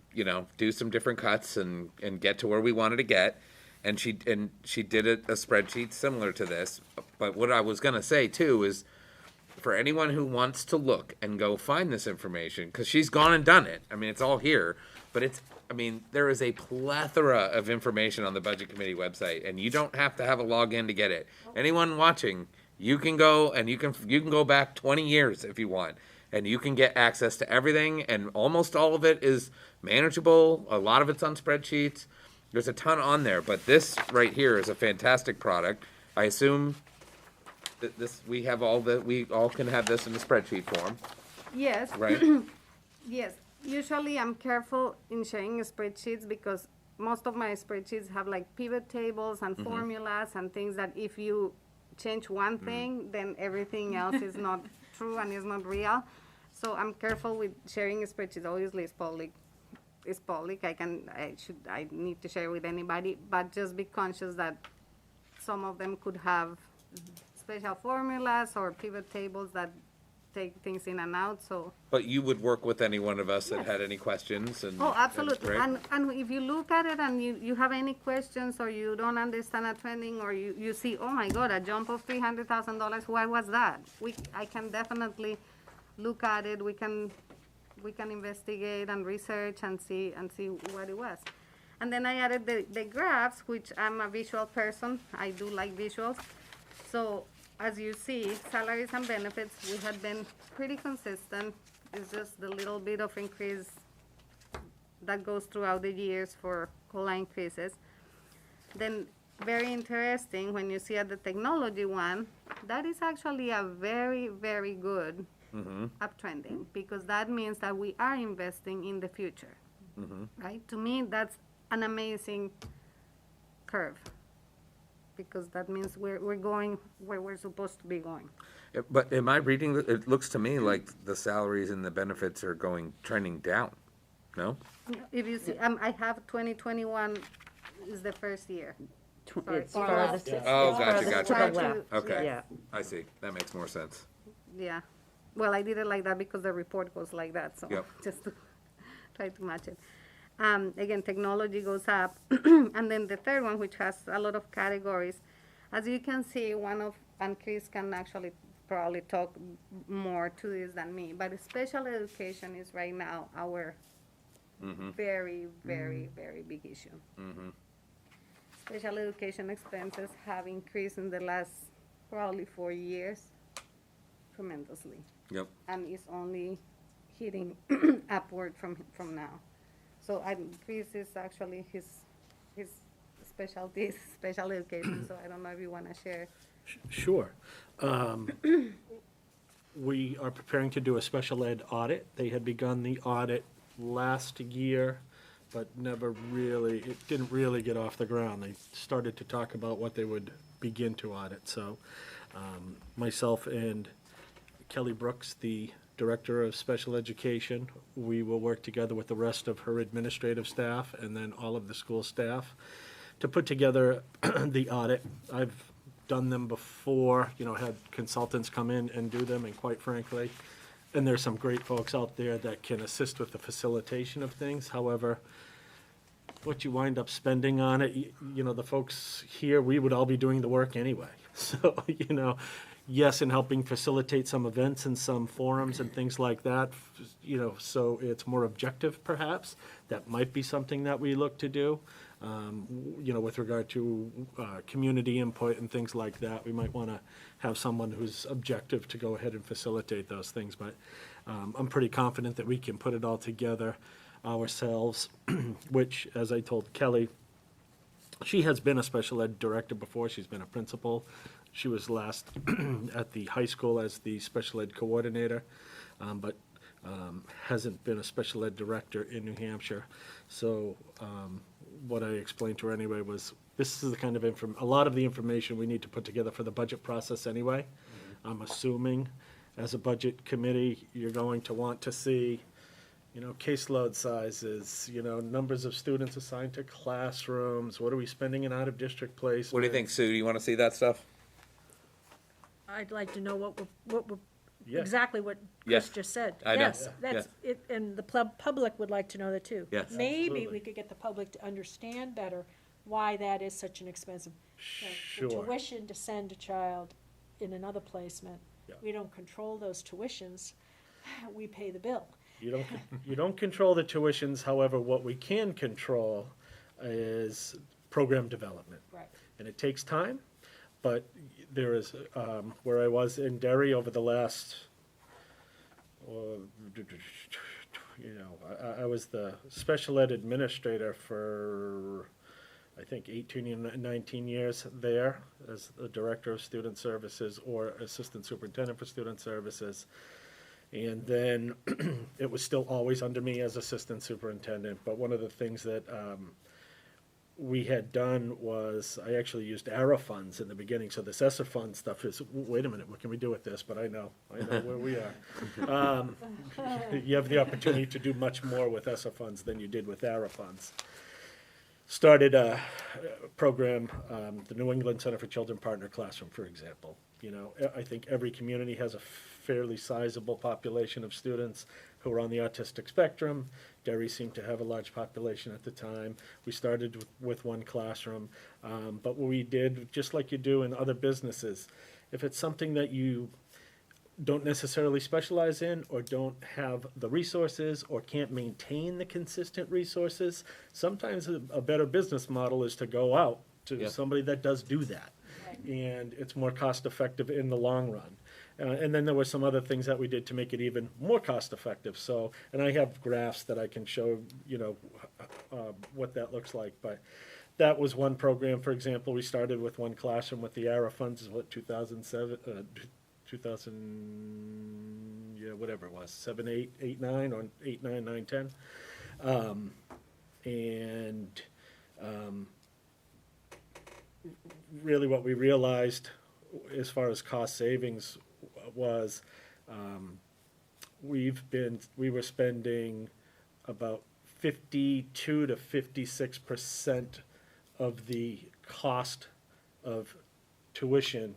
do some different cuts and get to where we wanted to get. And she did a spreadsheet similar to this. But what I was gonna say too is, for anyone who wants to look and go find this information, because she's gone and done it. I mean, it's all here, but there is a plethora of information on the Budget Committee website, and you don't have to have a login to get it. Anyone watching, you can go and you can go back 20 years if you want, and you can get access to everything, and almost all of it is manageable. A lot of it's on spreadsheets. There's a ton on there, but this right here is a fantastic product. I assume that we all can have this in the spreadsheet form, Yes. right? Yes, usually I'm careful in sharing spreadsheets because most of my spreadsheets have like pivot tables and formulas and things that if you change one thing, then everything else is not true and is not real. So I'm careful with sharing spreadsheets. Obviously, it's public. It's public. I need to share with anybody, but just be conscious that some of them could have special formulas or pivot tables that take things in and out, so. But you would work with any one of us that had any questions and. Oh, that's absolutely, great. and if you look at it and you have any questions or you don't understand a trending or you see, oh my God, a jump of $300,000, why was that? I can definitely look at it, we can investigate and research and see what it was. And then I added the graphs, which I'm a visual person, I do like visuals. So as you see, salaries and benefits, we had been pretty consistent. It's just the little bit of increase that goes throughout the years for COLA increases. Then very interesting when you see at the technology one, that is actually a very, very good uptrending, because that means that we are investing in the future, right? To me, that's an amazing curve, because that means we're going where we're supposed to be going. But am I reading, it looks to me like the salaries and the benefits are trending down, no? If you see, I have 2021 is the first year. It's Or farthest, last. Oh, gotcha, farthest gotcha, to the Try to- left. Okay. Yeah. I see, that makes more sense. Yeah, well, I did it like that because the report goes like that, so Yep. just to try to match it. Again, technology goes up, and then the third one, which has a lot of categories, as you can see, and Chris can actually probably talk more to this than me, but special education is right now our very, very, very big issue. Special education expenses have increased in the last probably 4 years tremendously, Yep. and it's only hitting upward from now. So Chris is actually his specialty is special education, so I don't know if you want to share. Sure. We are preparing to do a special ed audit. They had begun the audit last year, but it didn't really get off the ground. They started to talk about what they would begin to audit. So myself and Kelly Brooks, the Director of Special Education, we will work together with the rest of her administrative staff and then all of the school staff to put together the audit. I've done them before, had consultants come in and do them, and quite frankly, and there's some great folks out there that can assist with the facilitation of things. However, what you wind up spending on it, the folks here, we would all be doing the work anyway. So, yes, in helping facilitate some events and some forums and things like that, so it's more objective perhaps. That might be something that we look to do, with regard to community input and things like that. We might want to have someone who's objective to go ahead and facilitate those things. But I'm pretty confident that we can put it all together ourselves, which, as I told Kelly, she has been a special ed director before. She's been a principal. She was last at the high school as the special ed coordinator, but hasn't been a special ed director in New Hampshire. So what I explained to her anyway was, this is the kind of a lot of the information we need to put together for the budget process anyway. I'm assuming, as a budget committee, you're going to want to see, caseload sizes, numbers of students assigned to classrooms, what are we spending in out-of-district placement? What do you think, Sue? Do you want to see that stuff? I'd like to know what we're, Yes. exactly what Yes. Chris just said. I know. Yes, that's it, and the public would like to know that too. Yes. Maybe Absolutely. we could get the public to understand better why that is such an expensive. The Sure. tuition to send a child in another placement, Yeah. we don't control those tuitions, we pay the bill. You don't control the tuitions, however, what we can control is program development. Right. And it takes time, but there is, where I was in Derry over the last, I was the special ed administrator for, I think, 18 and 19 years there as the director of student services or assistant superintendent for student services. And then it was still always under me as assistant superintendent. But one of the things that we had done was I actually used ARA funds in the beginning. So this ESSER fund stuff is, wait a minute, what can we do with this? But I know where we are. You have the opportunity to do much more with ESSER funds than you did with ARA funds. Started a program, the New England Center for Children Partner Classroom, for example. I think every community has a fairly sizable population of students who are on the autistic spectrum. Derry seemed to have a large population at the time. We started with one classroom, but what we did, just like you do in other businesses, if it's something that you don't necessarily specialize in or don't have the resources or can't maintain the consistent resources, sometimes a better business model is to go out to Yeah. somebody that does do that. And it's more cost effective in the long run. And then there were some other things that we did to make it even more cost effective. So, and I have graphs that I can show, what that looks like. But that was one program, for example, we started with one classroom with the ARA funds, is what, 2007, 2000, yeah, whatever it was, 7, 8, 8, 9, or 8, 9, 9, 10. And really what we realized as far as cost savings was, we were spending about 52 to 56% of the cost of tuition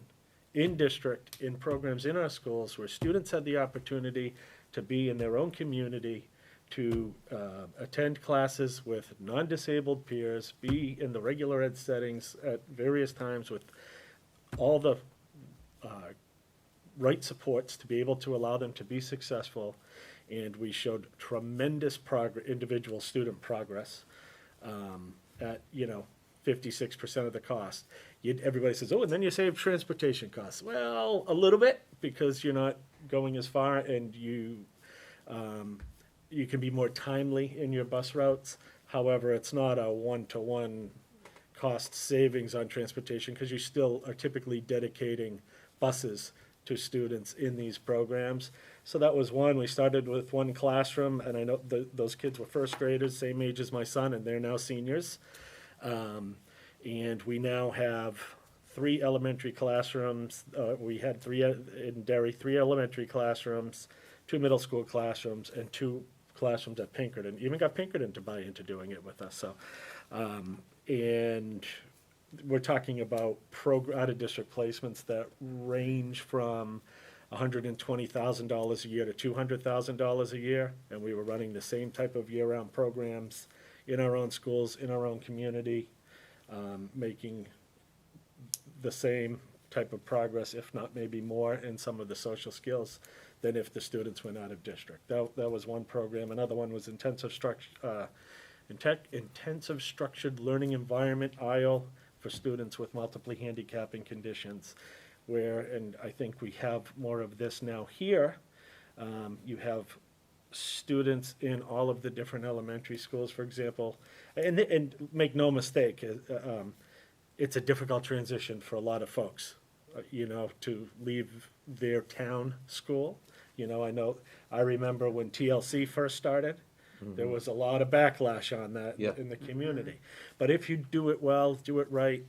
in district, in programs in our schools where students had the opportunity to be in their own community, to attend classes with non-disabled peers, be in the regular ed settings at various times with all the right supports to be able to allow them to be successful. And we showed tremendous individual student progress at, 56% of the cost. Everybody says, oh, and then you save transportation costs. Well, a little bit, because you're not going as far, and you can be more timely in your bus routes. However, it's not a one-to-one cost savings on transportation, because you still are typically dedicating buses to students in these programs. So that was one. We started with one classroom, and I know those kids were first graders, same age as my son, and they're now seniors. And we now have 3 elementary classrooms. We had 3 in Derry, 3 elementary classrooms, 2 middle school classrooms, and 2 classrooms at Pinkerton. Even got Pinkerton to buy into doing it with us. So, and we're talking about out-of-district placements that range from $120,000 a year to $200,000 a year, and we were running the same type of year-round programs in our own schools, in our own community, making the same type of progress, if not maybe more, in some of the social skills than if the students went out of district. That was one program. Another one was intensive structured learning environment, IEL, for students with multiply handicapping conditions, where, and I think we have more of this now here, you have students in all of the different elementary schools, for example, and make no mistake, it's a difficult transition for a lot of folks, to leave their town school. I remember when TLC first started, there was a lot of backlash on that in the community. But if you do it well, do it right,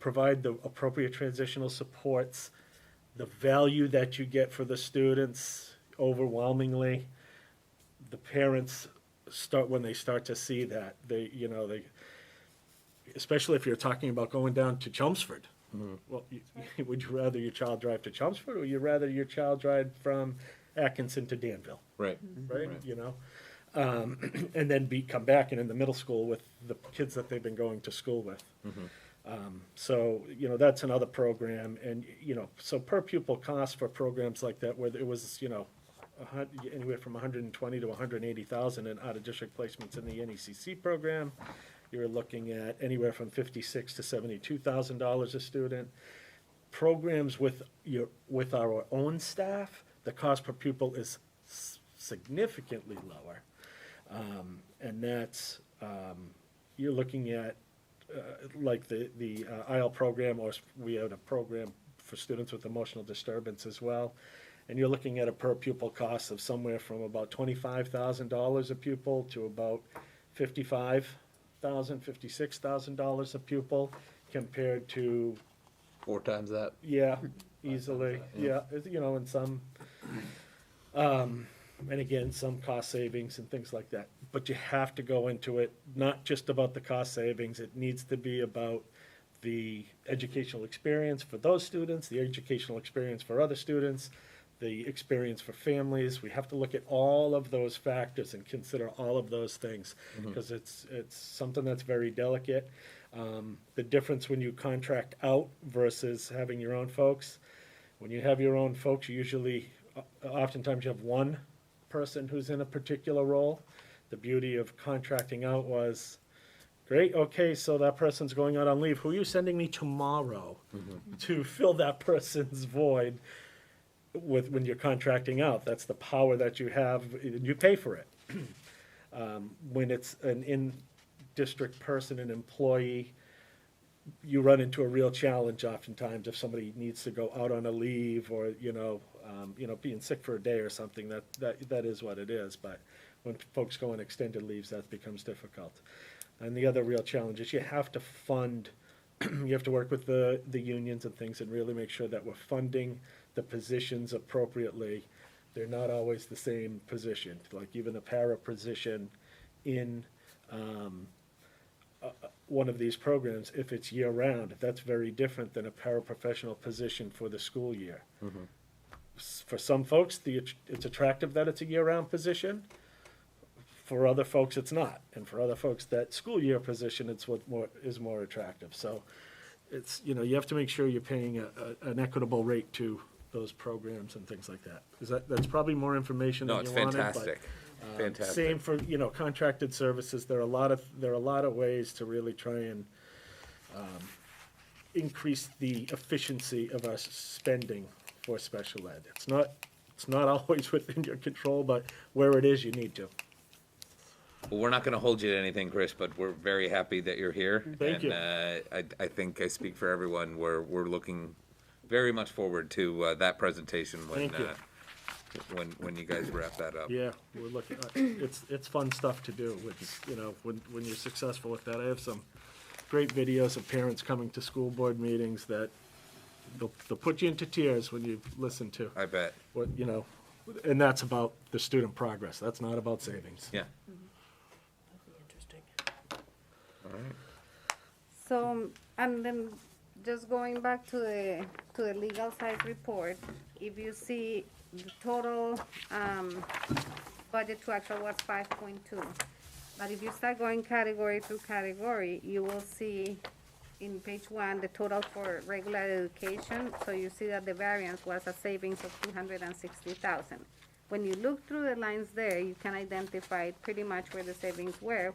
provide the appropriate transitional supports, the value that you get for the students, overwhelmingly, the parents when they start to see that, they, especially if you're talking about going down to Chelmsford. Well, would you rather your child drive to Chelmsford, or would you rather your child drive from Atkinson to Danville? Right. Right, and then come back and in the middle school with the kids that they've been going to school with. So, that's another program, and, so per pupil cost for programs like that, where it was, anywhere from 120 to 180,000 in out-of-district placements in the NECC program. You're looking at anywhere from $56,000 to $72,000 a student. Programs with our own staff, the cost per pupil is significantly lower. And that's, you're looking at like the IEL program, or we have a program for students with emotional disturbance as well. And you're looking at a per pupil cost of somewhere from about $25,000 a pupil to about $55,000, $56,000 a pupil, compared to 4 times that. Yeah, easily, yeah, and some, and again, some cost savings and things like that. But you have to go into it, not just about the cost savings, it needs to be about the educational experience for those students, the educational experience for other students, the experience for families. We have to look at all of those factors and consider all of those things, because it's something that's very delicate. The difference when you contract out versus having your own folks, when you have your own folks, you usually, oftentimes you have one person who's in a particular role. The beauty of contracting out was, great, okay, so that person's going out on leave. Who are you sending me tomorrow to fill that person's void? When you're contracting out, that's the power that you have, and you pay for it. When it's an district person and employee, you run into a real challenge oftentimes if somebody needs to go out on a leave or, being sick for a day or something, that is what it is. But when folks go on extended leaves, that becomes difficult. And the other real challenge is you have to fund, you have to work with the unions and things and really make sure that we're funding the positions appropriately. They're not always the same position, like even a para position in one of these programs, if it's year-round, that's very different than a paraprofessional position for the school year. For some folks, it's attractive that it's a year-round position. For other folks, it's not. And for other folks, that school year position, it's what is more attractive. So it's, you have to make sure you're paying an equitable rate to those programs and things like that. That's probably more information No, than it's you wanted. fantastic. But, Fantastic. same for, contracted services. There are a lot of ways to really try and increase the efficiency of our spending for special ed. It's not always within your control, but where it is, you need to. Well, we're not going to hold you to anything, Chris, but we're very happy that you're here. Thank you. I think I speak for everyone. We're looking very much forward to that presentation when Thank you. When you guys wrap that up. Yeah, we're looking, it's fun stuff to do. It's, when you're successful with that. I have some great videos of parents coming to school board meetings that they'll put you into tears when you listen to. I bet. What, and that's about the student progress. That's not about savings. Yeah. That'd be interesting. All right. So, and then just going back to the legal size report, if you see the total, budget to actual was 5.2. But if you start going category through category, you will see in page 1, the total for regular education. So you see that the variance was a savings of 260,000. When you look through the lines there, you can identify pretty much where the savings were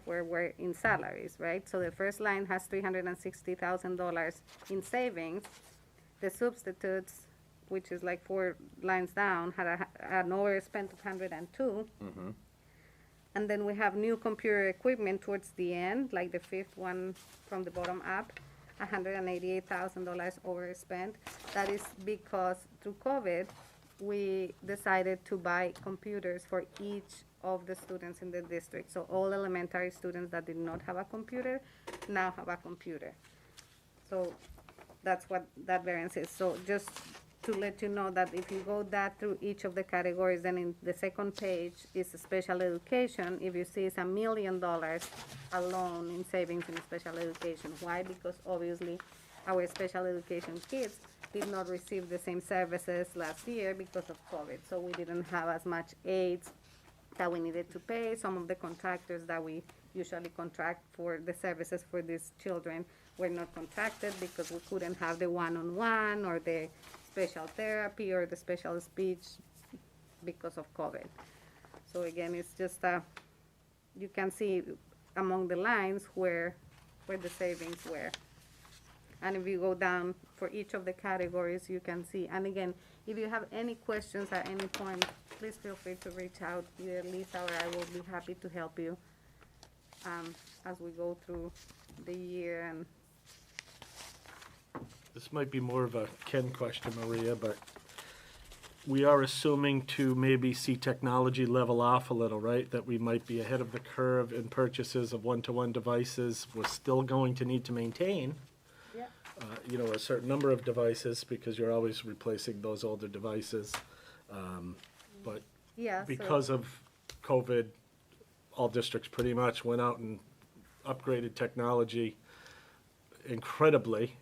in salaries, right? So the first line has $360,000 in savings. The substitutes, which is like 4 lines down, had an overspend of 102. And then we have new computer equipment towards the end, like the 5th one from the bottom up, $188,000 overspent. That is because through COVID, we decided to buy computers for each of the students in the district. So all elementary students that did not have a computer now have a computer. So that's what that variance is. So just to let you know that if you go that through each of the categories, then in the second page is special education. If you see it's $1 million alone in savings in special education. Why? Because obviously our special education kids did not receive the same services last year because of COVID. So we didn't have as much aids that we needed to pay. Some of the contractors that we usually contract for the services for these children were not contracted because we couldn't have the one-on-one or the special therapy or the special speech because of COVID. So again, it's just, you can see among the lines where the savings were. And if you go down for each of the categories, you can see. And again, if you have any questions at any point, please feel free to reach out. Either Lisa or I will be happy to help you as we go through the year. And This might be more of a Ken question, Maria, but we are assuming to maybe see technology level off a little, right? That we might be ahead of the curve in purchases of one-to-one devices. We're still going to need to maintain, Yeah. a certain number of devices because you're always replacing those older devices. But yeah, because of COVID, all districts pretty much went out and upgraded technology incredibly,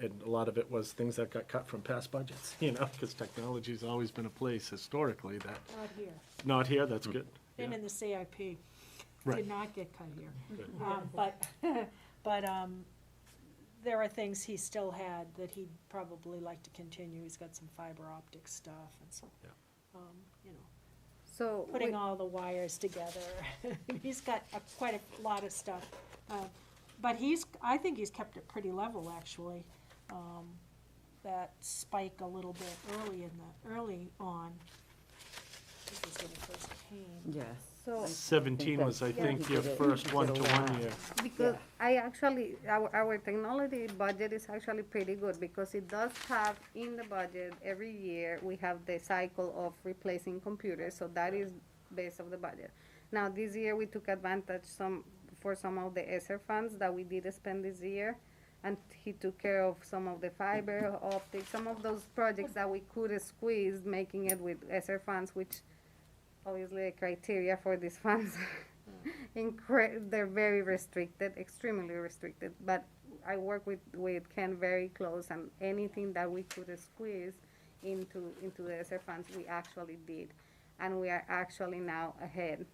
and a lot of it was things that got cut from past budgets, because technology's always been a place historically that, Not here. not here, that's good. Been Yeah. in the CIP. Right. Did not get cut here. Good. But there are things he still had that he'd probably like to continue. He's got some fiber optic stuff and so, Yeah. so putting all the wires together. He's got quite a lot of stuff. But I think he's kept it pretty level, actually. That spike a little bit early on. This is when it first came. Yes. So, 17 was, I think, he your did it. first He one did to a lot. one year. because I actually, our technology budget is actually pretty good because it does have in the budget every year, we have the cycle of replacing computers, so that is base of the budget. Now, this year, we took advantage for some of the ESSER funds that we did spend this year, and he took care of some of the fiber optics, some of those projects that we could squeeze, making it with ESSER funds, which obviously the criteria for these funds, they're very restricted, extremely restricted, but I work with Ken very close, and anything that we could squeeze into the ESSER funds, we actually did. And we are actually now ahead,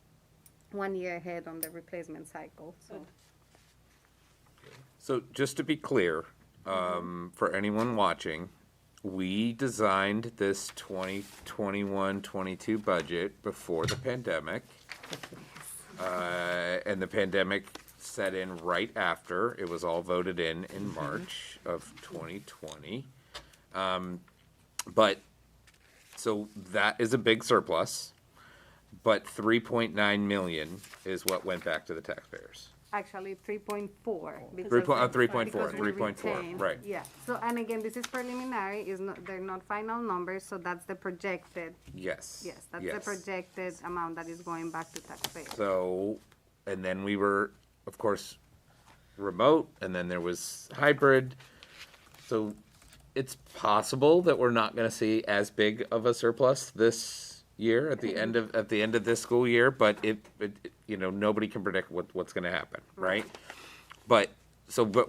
1 year ahead on the replacement cycle, so. So just to be clear, for anyone watching, we designed this 2021-22 budget before the pandemic. And the pandemic set in right after. It was all voted in March of 2020. But, so that is a big surplus, but 3.9 million is what went back to the taxpayers. Actually, 3.4. 3.4, right. Yeah, so, and again, this is preliminary, they're not final numbers, so that's the projected, Yes. yes, that's the projected amount that is going back to taxpayers. So, and then we were, of course, remote, and then there was hybrid. So it's possible that we're not gonna see as big of a surplus this year at the end of this school year, but it you know, nobody can predict what's gonna happen, right? But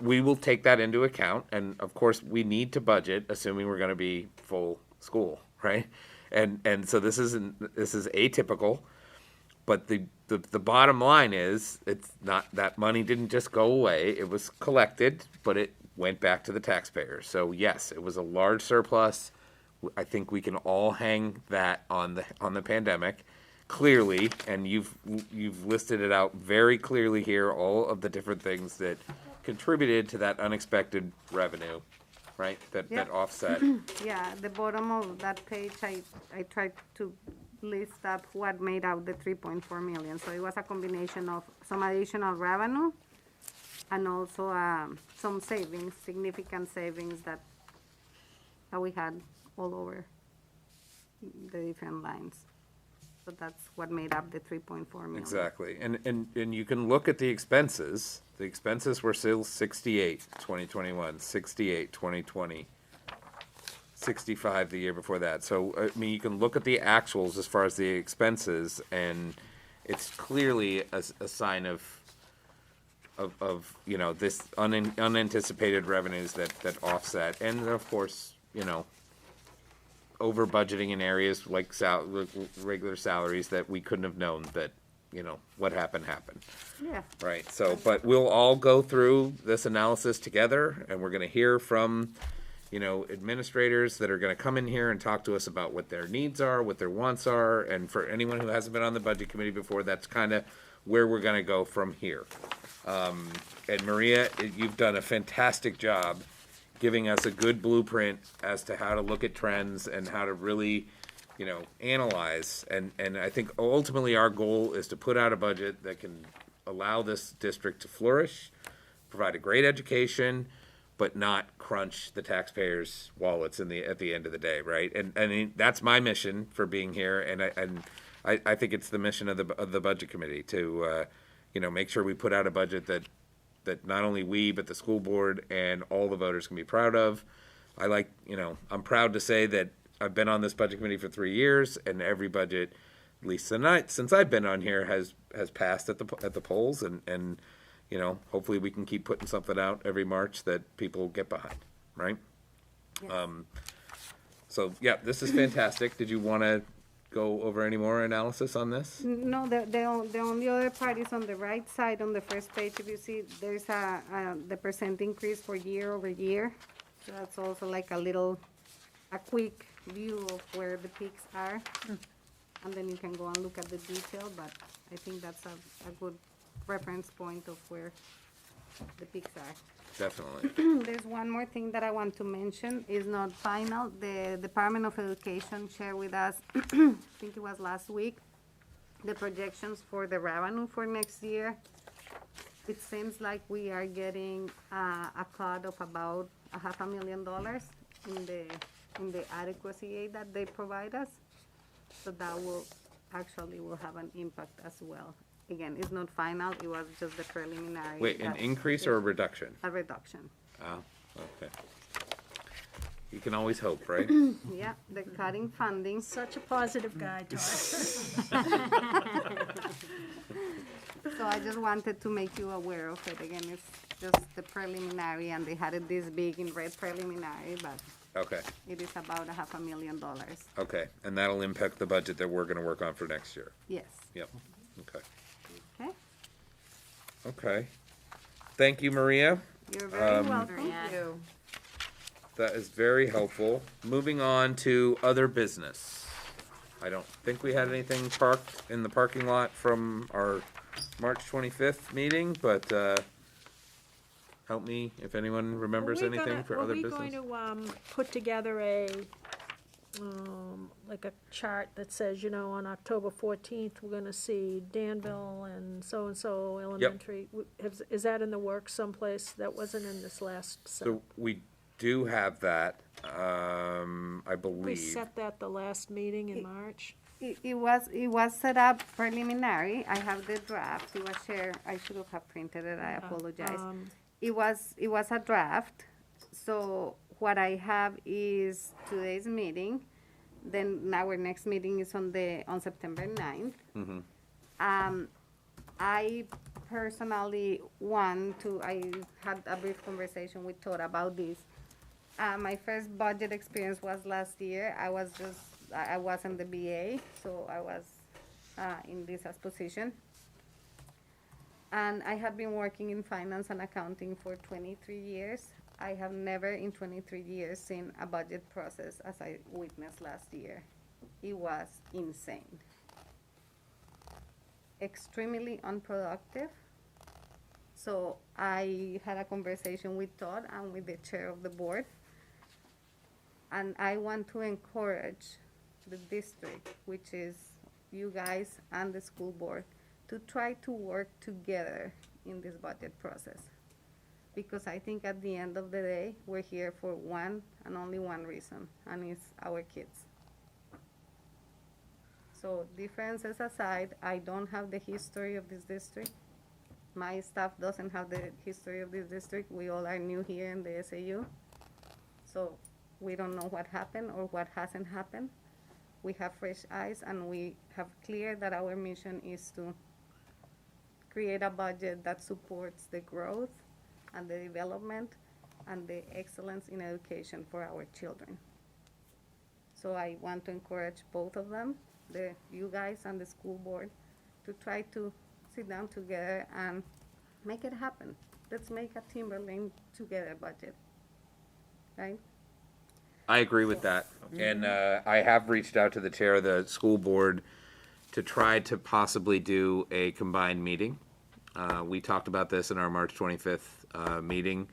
we will take that into account, and of course, we need to budget, assuming we're gonna be full school, right? And so this is atypical, but the bottom line is, it's not, that money didn't just go away, it was collected, but it went back to the taxpayers. So yes, it was a large surplus. I think we can all hang that on the pandemic, clearly, and you've listed it out very clearly here, all of the different things that contributed to that unexpected revenue, right? That Yep. offset. Yeah, at the bottom of that page, I tried to list up what made out the 3.4 million. So it was a combination of some additional revenue and also some savings, significant savings that we had all over the different lines. So that's what made up the 3.4 million. Exactly, and you can look at the expenses. The expenses were still 68, 2021, 68, 2020, 65 the year before that. So, I mean, you can look at the actuals as far as the expenses, and it's clearly a sign of you know, this unanticipated revenues that offset, and of course, you know, over budgeting in areas like regular salaries that we couldn't have known that, you know, what happened. Yeah. Right, so, but we'll all go through this analysis together, and we're gonna hear from, you know, administrators that are gonna come in here and talk to us about what their needs are, what their wants are, and for anyone who hasn't been on the budget committee before, that's kinda where we're gonna go from here. And Maria, you've done a fantastic job giving us a good blueprint as to how to look at trends and how to really, you know, analyze. And I think ultimately our goal is to put out a budget that can allow this district to flourish, provide a great education, but not crunch the taxpayers' wallets at the end of the day, right? And that's my mission for being here, and I think it's the mission of the budget committee to, you know, make sure we put out a budget that not only we, but the school board and all the voters can be proud of. You know, I'm proud to say that I've been on this budget committee for 3 years, and every budget, at least since I've been on here, has passed at the polls, and you know, hopefully we can keep putting something out every March that people get behind, right? Yes. So yeah, this is fantastic. Did you want to go over any more analysis on this? No, the only other part is on the right side, on the first page, if you see, there's the percent increase for year over year. So that's also like a quick view of where the peaks are. And then you can go and look at the detail, but I think that's a good reference point of where the peaks are. Definitely. There's one more thing that I want to mention, is not final. The Department of Education shared with us, I think it was last week, the projections for the revenue for next year, it seems like we are getting a cut of about $500,000 in the adequacy aid that they provide us. So that will have an impact as well. Again, it's not final, it was just the preliminary. Wait, an that- increase or a reduction? A reduction. Oh, okay. You can always hope, right? Yeah, the cutting funding. Such a positive guy, Todd. So I just wanted to make you aware of it. Again, it's just the preliminary, and they had it this big in red preliminary, but Okay, it is about $500,000. okay, and that'll impact the budget that we're gonna work on for next year. Yes, Yep, okay, okay? okay. Thank you, Maria. You're very Um, welcome. Maria. That is very helpful. Moving on to other business. I don't think we had anything parked in the parking lot from our March 25th meeting, but, help me if anyone remembers anything for other business. Were we going to, put together like a chart that says, on October 14th, we're gonna see Danville and so-and-so elementary? Is that in the works someplace? That wasn't in this last set. So we do have that, I We believe. set that the last meeting in March. It was set up preliminary. I have the draft. It was shared. I should have printed it. I apologize. It was a draft. So what I have is today's meeting. Then our next meeting is on September 9th. I personally I had a brief conversation with Todd about this. My first budget experience was last year. I wasn't the BA, so I was in this position. And I have been working in finance and accounting for 23 years. I have never in 23 years seen a budget process as I witnessed last year. It was insane. Extremely unproductive. So I had a conversation with Todd and with the chair of the board. And I want to encourage the district, which is you guys and the school board, to try to work together in this budget process. Because I think at the end of the day, we're here for one and only one reason, and it's our kids. So differences aside, I don't have the history of this district. My staff doesn't have the history of this district. We all are new here in the SAU. So we don't know what happened or what hasn't happened. We have fresh eyes, and we have clear that our mission is to create a budget that supports the growth and the development and the excellence in education for our children. So I want to encourage both of them, you guys and the school board, to try to sit down together and make it happen. Let's make a Timberlane together budget, right? I agree with that. And I have reached out to the chair of the school board to try to possibly do a combined meeting. We talked about this in our March 25th meeting.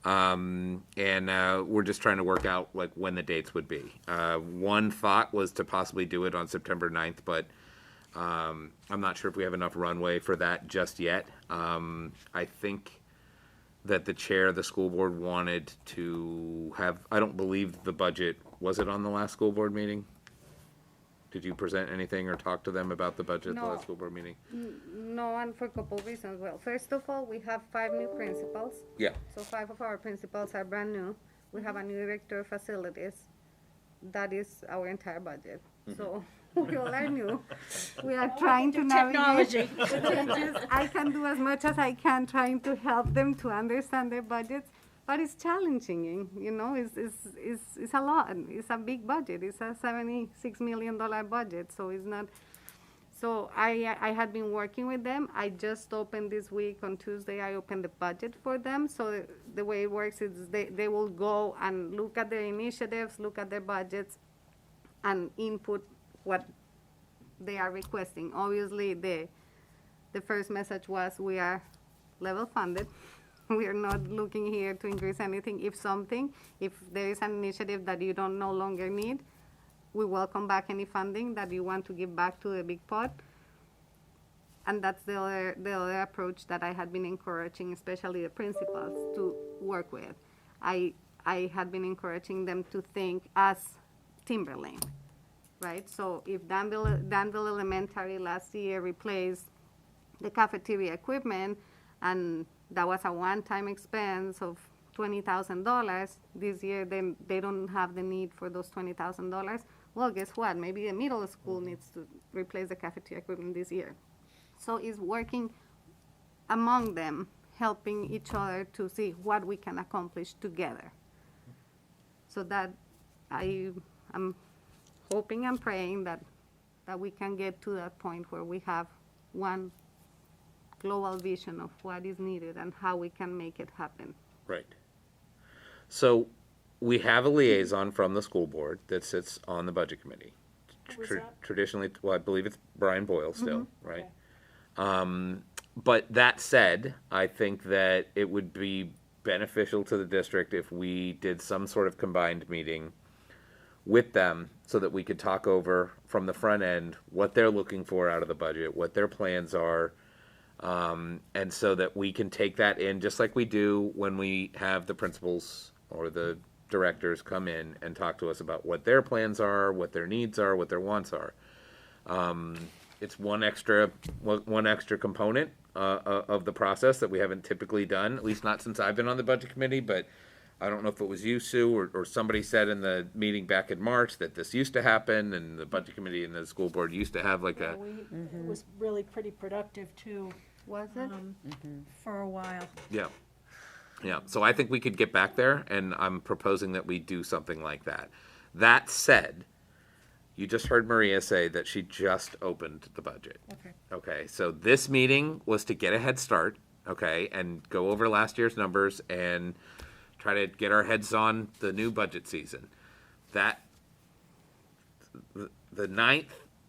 And we're just trying to work out like when the dates would be. One thought was to possibly do it on September 9th, but I'm not sure if we have enough runway for that just yet. I think that the chair of the school board wanted to have, I don't believe the budget, was it on the last school board meeting? Did you present anything or talk to them about the budget at the No. last school board meeting? No, and for a couple of reasons. Well, first of all, we have 5 new principals. Yeah, So 5 of our principals are brand new. We have a new director of facilities. That is our entire budget. So we all are new. We are trying to navigate the changes. I can do as much as I can trying to help them to understand their budgets, but it's challenging, it's a lot. It's a big budget. It's a $76 million budget, so it's not. So I had been working with them. I just opened this week on Tuesday. I opened the budget for them. So the way it works is they will go and look at their initiatives, look at their budgets, and input what they are requesting. Obviously, the first message was we are level funded. We are not looking here to increase anything. If there is an initiative that you don't no longer need, we welcome back any funding that you want to give back to the big pot. and that's the other approach that I had been encouraging, especially the principals, to work with. I had been encouraging them to think as Timberlane, right? So if Danville Elementary last year replaced the cafeteria equipment, and that was a one-time expense of $20,000, this year they don't have the need for those $20,000. Well, guess what? Maybe the middle school needs to replace the cafeteria equipment this year. So it's working among them, helping each other to see what we can accomplish together. So that I'm hoping and praying that we can get to that point where we have one global vision of what is needed and how we can make it happen. Right. So we have a liaison from the school board that sits on the budget committee. Who's that? Traditionally, well, I believe it's Brian Boyle still, right? Okay. But that said, I think that it would be beneficial to the district if we did some sort of combined meeting with them so that we could talk over from the front end what they're looking for out of the budget, what their plans are, and so that we can take that in just like we do when we have the principals or the directors come in and talk to us about what their plans are, what their needs are, what their wants are. It's one extra component of the process that we haven't typically done, at least not since I've been on the budget committee, but I don't know if it was you, Sue, or somebody said in the meeting back in March that this used to happen, and the budget committee and the school board used to have like Yeah, a, it was really pretty productive too, Was it? for a while. yeah. Yeah, so I think we could get back there, and I'm proposing that we do something like that. That said, you just heard Maria say that she just opened the budget. Okay. Okay, so this meeting was to get a head start, okay, and go over last year's numbers and try to get our heads on the new budget season. That, the 9th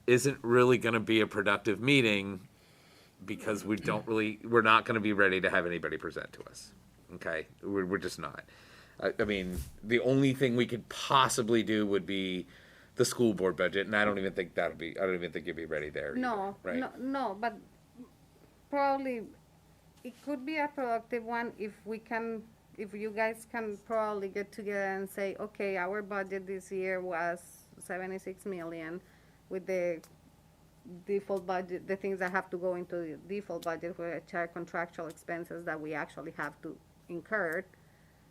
isn't really gonna be a productive meeting because we're not gonna be ready to have anybody present to us. Okay, we're just not. I mean, the only thing we could possibly do would be the school board budget, and I don't even think you'd be ready there. No, either, right? no, but probably it could be a productive one if you guys can probably get together and say, okay, our budget this year was 76 million with the default budget, the things that have to go into the default budget, which are contractual expenses that we actually have to incur.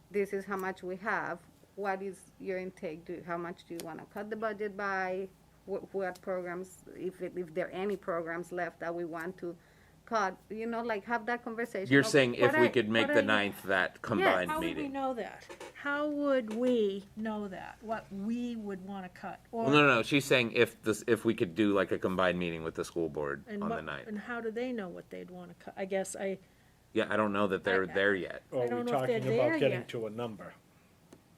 This is how much we have. What is your intake? How much do you want to cut the budget by? What programs, if there are any programs left that we want to cut, like have that conversation. You're of saying if what we are- could make what the are 9th that combined How would we meeting. know that? How would we know that, what we would want to cut? Or Well, no, she's saying if we could do like a combined meeting with the school board and on what- the 9th. And how do they know what they'd want to cut? I guess I don't know that they're there yet. Or are don't we know if they're talking there about getting yet. to a number?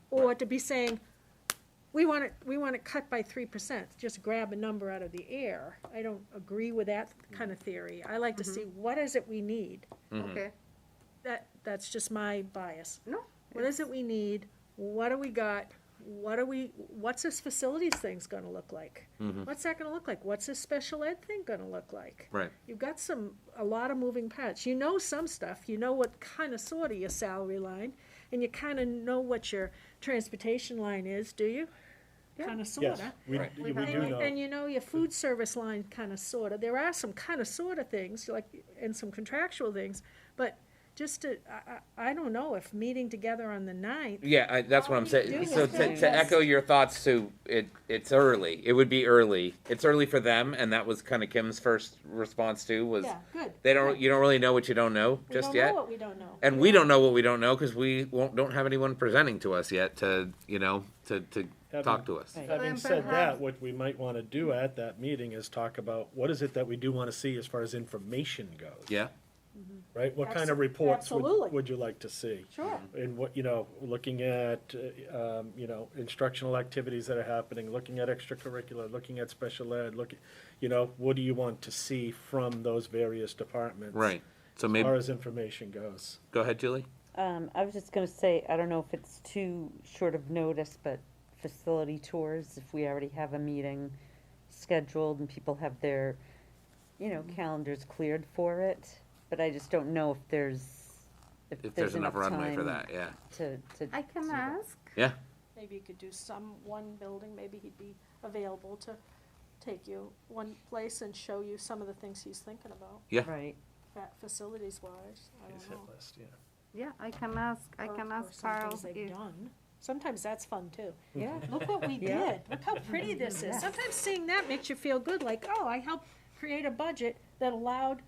or to be saying, we want to cut by 3%, just grab a number out of the air. I don't agree with that kind of theory. I like to see, what is it we need? Okay, That's just my bias. no. What is it we need? What do we got? What's this facilities thing's gonna look like? What's that gonna look like? What's this special ed thing gonna look like? Right. You've got a lot of moving parts. You know some stuff, you know what kind of sort of your salary line, and you kind of know what your transportation line is, do you? Kind of, sort Yes, of. we Right. do know. And you know your food service line kind of, sort of. There are some kind of, sort of things, like, and some contractual things, but just to, I don't know if meeting together on the 9th. Yeah, that's what I'm All saying. you do So is to just- echo your thoughts, Sue, it's early. It would be early. It's early for them, and that was kind of Kim's first response too. Was Yeah, good. you don't really know what you don't know We just don't yet, know what we don't know. and we don't know what we don't know because we don't have anyone presenting to us yet to talk to us. Having then said that, perhaps- what we might want to do at that meeting is talk about what is it that we do want to see as far as information goes. Yeah. Right? What kind of reports Absolutely. would you like to see? Sure. And what, looking at, instructional activities that are happening, looking at extracurricular, looking at special ed, what do you want to see from those various departments? Right. So As maybe far as information goes. go ahead, Julie. I was just gonna say, I don't know if it's too short of notice, but facility tours, if we already have a meeting scheduled and people have their, you know, calendars cleared for it, but I just don't know If there's enough runway for time that, yeah. to. I can ask. Yeah, Maybe you could do one building, maybe he'd be available to take you one place and show you some of the things he's thinking about, yeah. Right. facilities wise, I His don't hit know. list, yeah. Yeah, I can ask, I Or- can or ask some Carl things they've if, done. Sometimes that's fun too. Yeah. Look what we Yeah. did, look how pretty this is. Sometimes seeing that makes you feel good, like, oh, I helped create a budget that allowed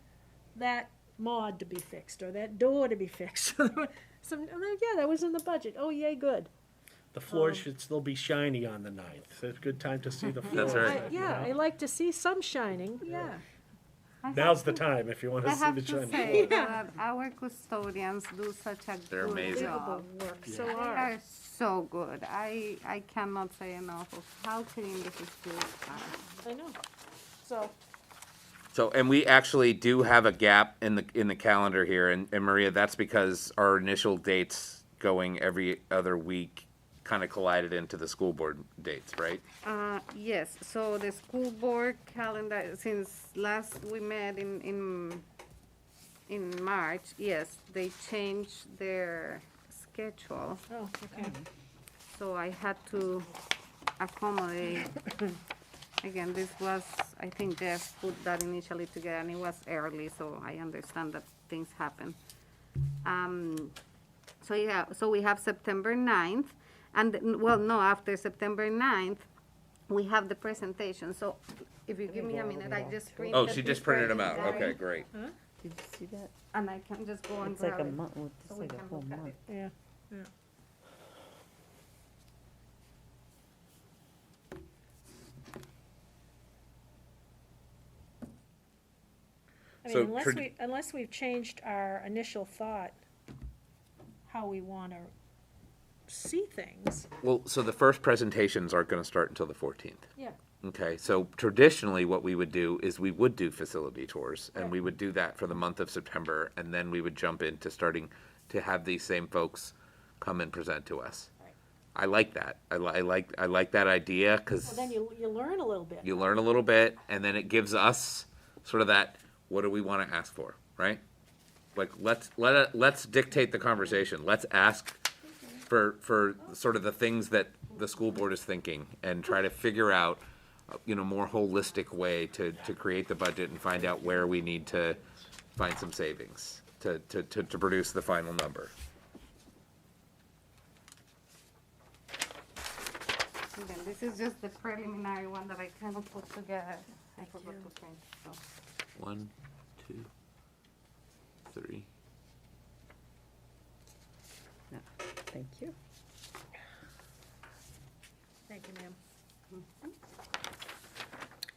that mod to be fixed, or that door to be fixed. Some, I'm like, yeah, that was in the budget, oh, yay, good. The floors should still be shiny on the 9th. It's a good time to see the floors. That's right. Yeah, I like to see some shining, yeah. I have Now's the to- time if you want I to see have the to shiny say floors. that our custodians do such a They're good amazing. job. Work Yeah. so They hard. are so good. I cannot say enough of how clean this school are. I know. So, So, and we actually do have a gap in the calendar here, and Maria, that's because our initial dates going every other week kind of collided into the school board dates, right? Yes, so the school board calendar, since last we met in March, yes, they changed their schedule. oh, okay. So I had to accommodate. Again, this was, I think Jeff put that initially together, and it was early, so I understand that things happen. So yeah, so we have September 9th, and, well, no, after September 9th, we have the presentation. So if you give me a minute, I just printed. Oh, she this just printed them out. presentation, Okay, great. Did you see that? And I can just go and It's like grab a it. month, so it's we like a can whole look at month. it. Yeah, yeah. I So mean, trad- unless we've changed our initial thought, how we wanna see things, Well, so the first presentations aren't going to start until the 14th. yeah. Okay, so traditionally, what we would do is we would do facility tours, and Right. we would do that for the month of September, and then we would jump into starting to have these same folks come and present to us. Right. I like that. I like that idea, because Well, then you learn a little bit. you learn a little bit, and then it gives us sort of that, what do we want to ask for, right? Like, let's dictate the conversation. Let's ask for sort of the things that the school board is thinking, and try to figure out, more holistic way to create the budget and find out where we need to find some savings to produce the final number. Again, this is just the preliminary one that I kind of put together. I forgot to print, so. 1, 2, 3. Thank you. Thank you, ma'am.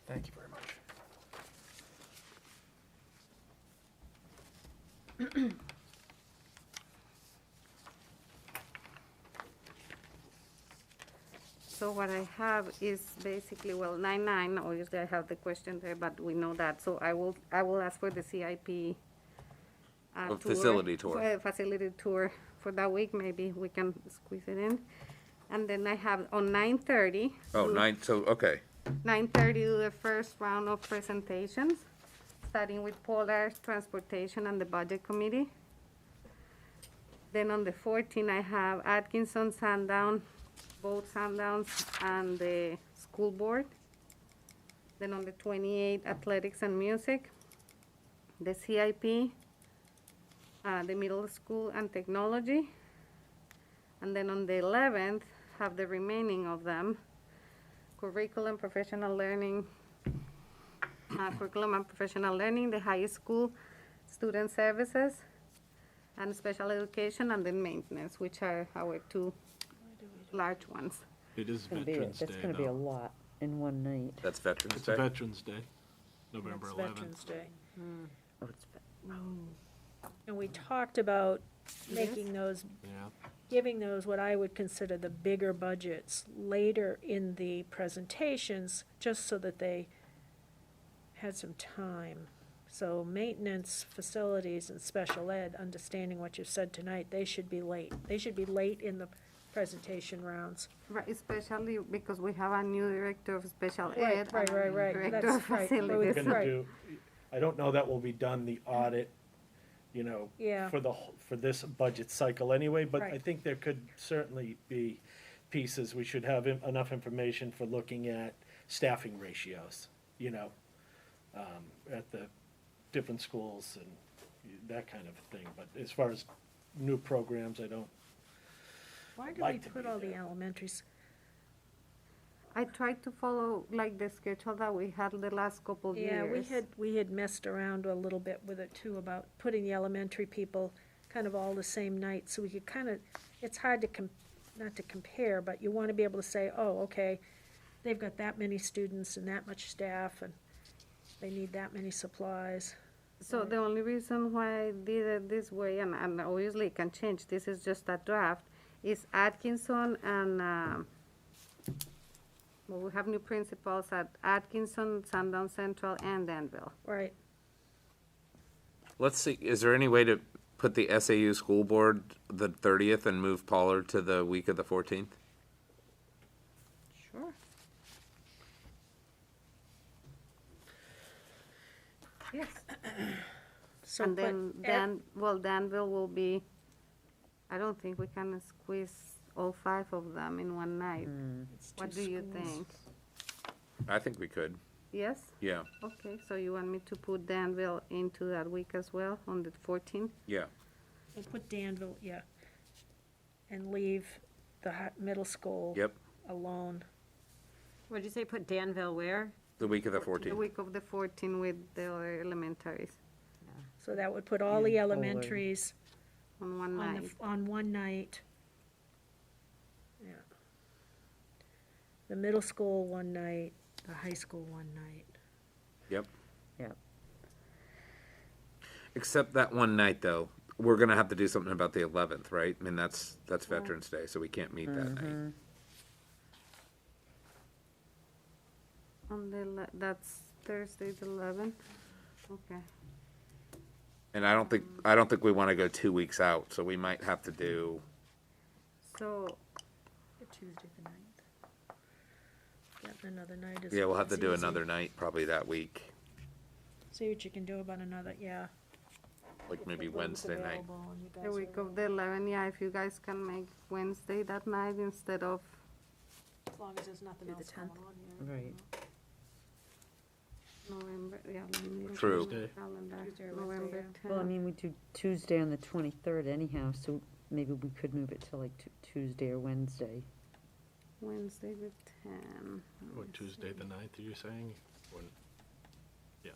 Thank you very much. So what I have is basically, well, 9-9, obviously I have the question there, but we know that, so I will ask for the CIP. A facility tour. For a facility tour for that week, maybe we can squeeze it in. And then I have on 9:30. Oh, 9, so, okay. 9:30, do the first round of presentations, starting with Polar Transportation and the Budget Committee. Then on the 14th, I have Atkinson, Sundown, both Sundowns, and the school board. Then on the 28th, Athletics and Music, the CIP, the middle school and technology. And then on the 11th, have the remaining of them, curriculum, professional learning, the high school, student services, and special education, and then maintenance, which are our two large ones. It is It's gonna be, Veterans Day, that's gonna be a though. lot in one night. That's Veterans It's Day. Veterans Day, November It's 11th. Veterans Day. Oh, it's, And we talked about making those, Yeah. giving those what I would consider the bigger budgets later in the presentations, just so that they had some time. So maintenance, facilities, and special ed, understanding what you've said tonight, they should be late. They should be late in the presentation rounds. Right, especially because we have a new director of special Right, ed. right, and a right, right. Director That's of right. We're facilities. That's gonna right. do, I don't know that will be done the audit, Yeah. for this budget cycle anyway, but I Right. think there could certainly be pieces, we should have enough information for looking at staffing ratios, at the different schools and that kind of thing, but as far as new programs, I don't, Why do we like to put be all the there. elementaries? I tried to follow like the schedule that we had the last couple Yeah, years. we had messed around a little bit with it too, about putting the elementary people kind of all the same night, so we could kind of, it's hard to not to compare, but you want to be able to say, oh, okay, they've got that many students and that much staff, and they need that many supplies. So the only reason why I did it this way, and obviously it can change, this is just a draft, is Atkinson and, well, we have new principals at Atkinson, Sundown Central, and Danville. Right, Let's see, is there any way to put the SAU school board the 30th and move Pollard to the week of the 14th? Sure. Yes. so, And but, then Danville will be, I don't think we can squeeze all 5 of them in one night. it's What two do you schools. think? I think we could, Yes? yeah, Okay, so you want me to put Danville into that week as well, on the 14th? yeah. We'll put Danville, yeah, and leave the middle school Yep, alone. What'd you say, put Danville where? the week of the The 14th. week of the 14th with the other elementaries So that would put all the Yeah, Pollard. elementaries on one on night. on one night. Yeah. The middle school one night, the high school one night. Yep. Yep. Except that one night, though, we're gonna have to do something about the 11th, right? I mean, that's Veterans Day, so we can't meet that night. On the, that's Thursday, the 11th? Okay. And I don't think we wanna go 2 weeks out, so we might have to do, So, Tuesday the 9th. Getting another night is. yeah, we'll have to it's do easy. another night probably that week, See what you can do about another, yeah. like if maybe the room's Wednesday night. available and you the guys week are of the 11th, yeah, if you guys can make Wednesday that night instead of, As long as there's nothing Do the else going 10th. on here. Right. November, yeah, let me look at True. my Tuesday. calendar. Tuesday or Wednesday, November yeah. Well, I 10th. mean, we do Tuesday on the 23rd anyhow, so maybe we could move it to like Tuesday or Wednesday. Wednesday the 10th. what, Tuesday the 9th, are you saying? When- Yeah.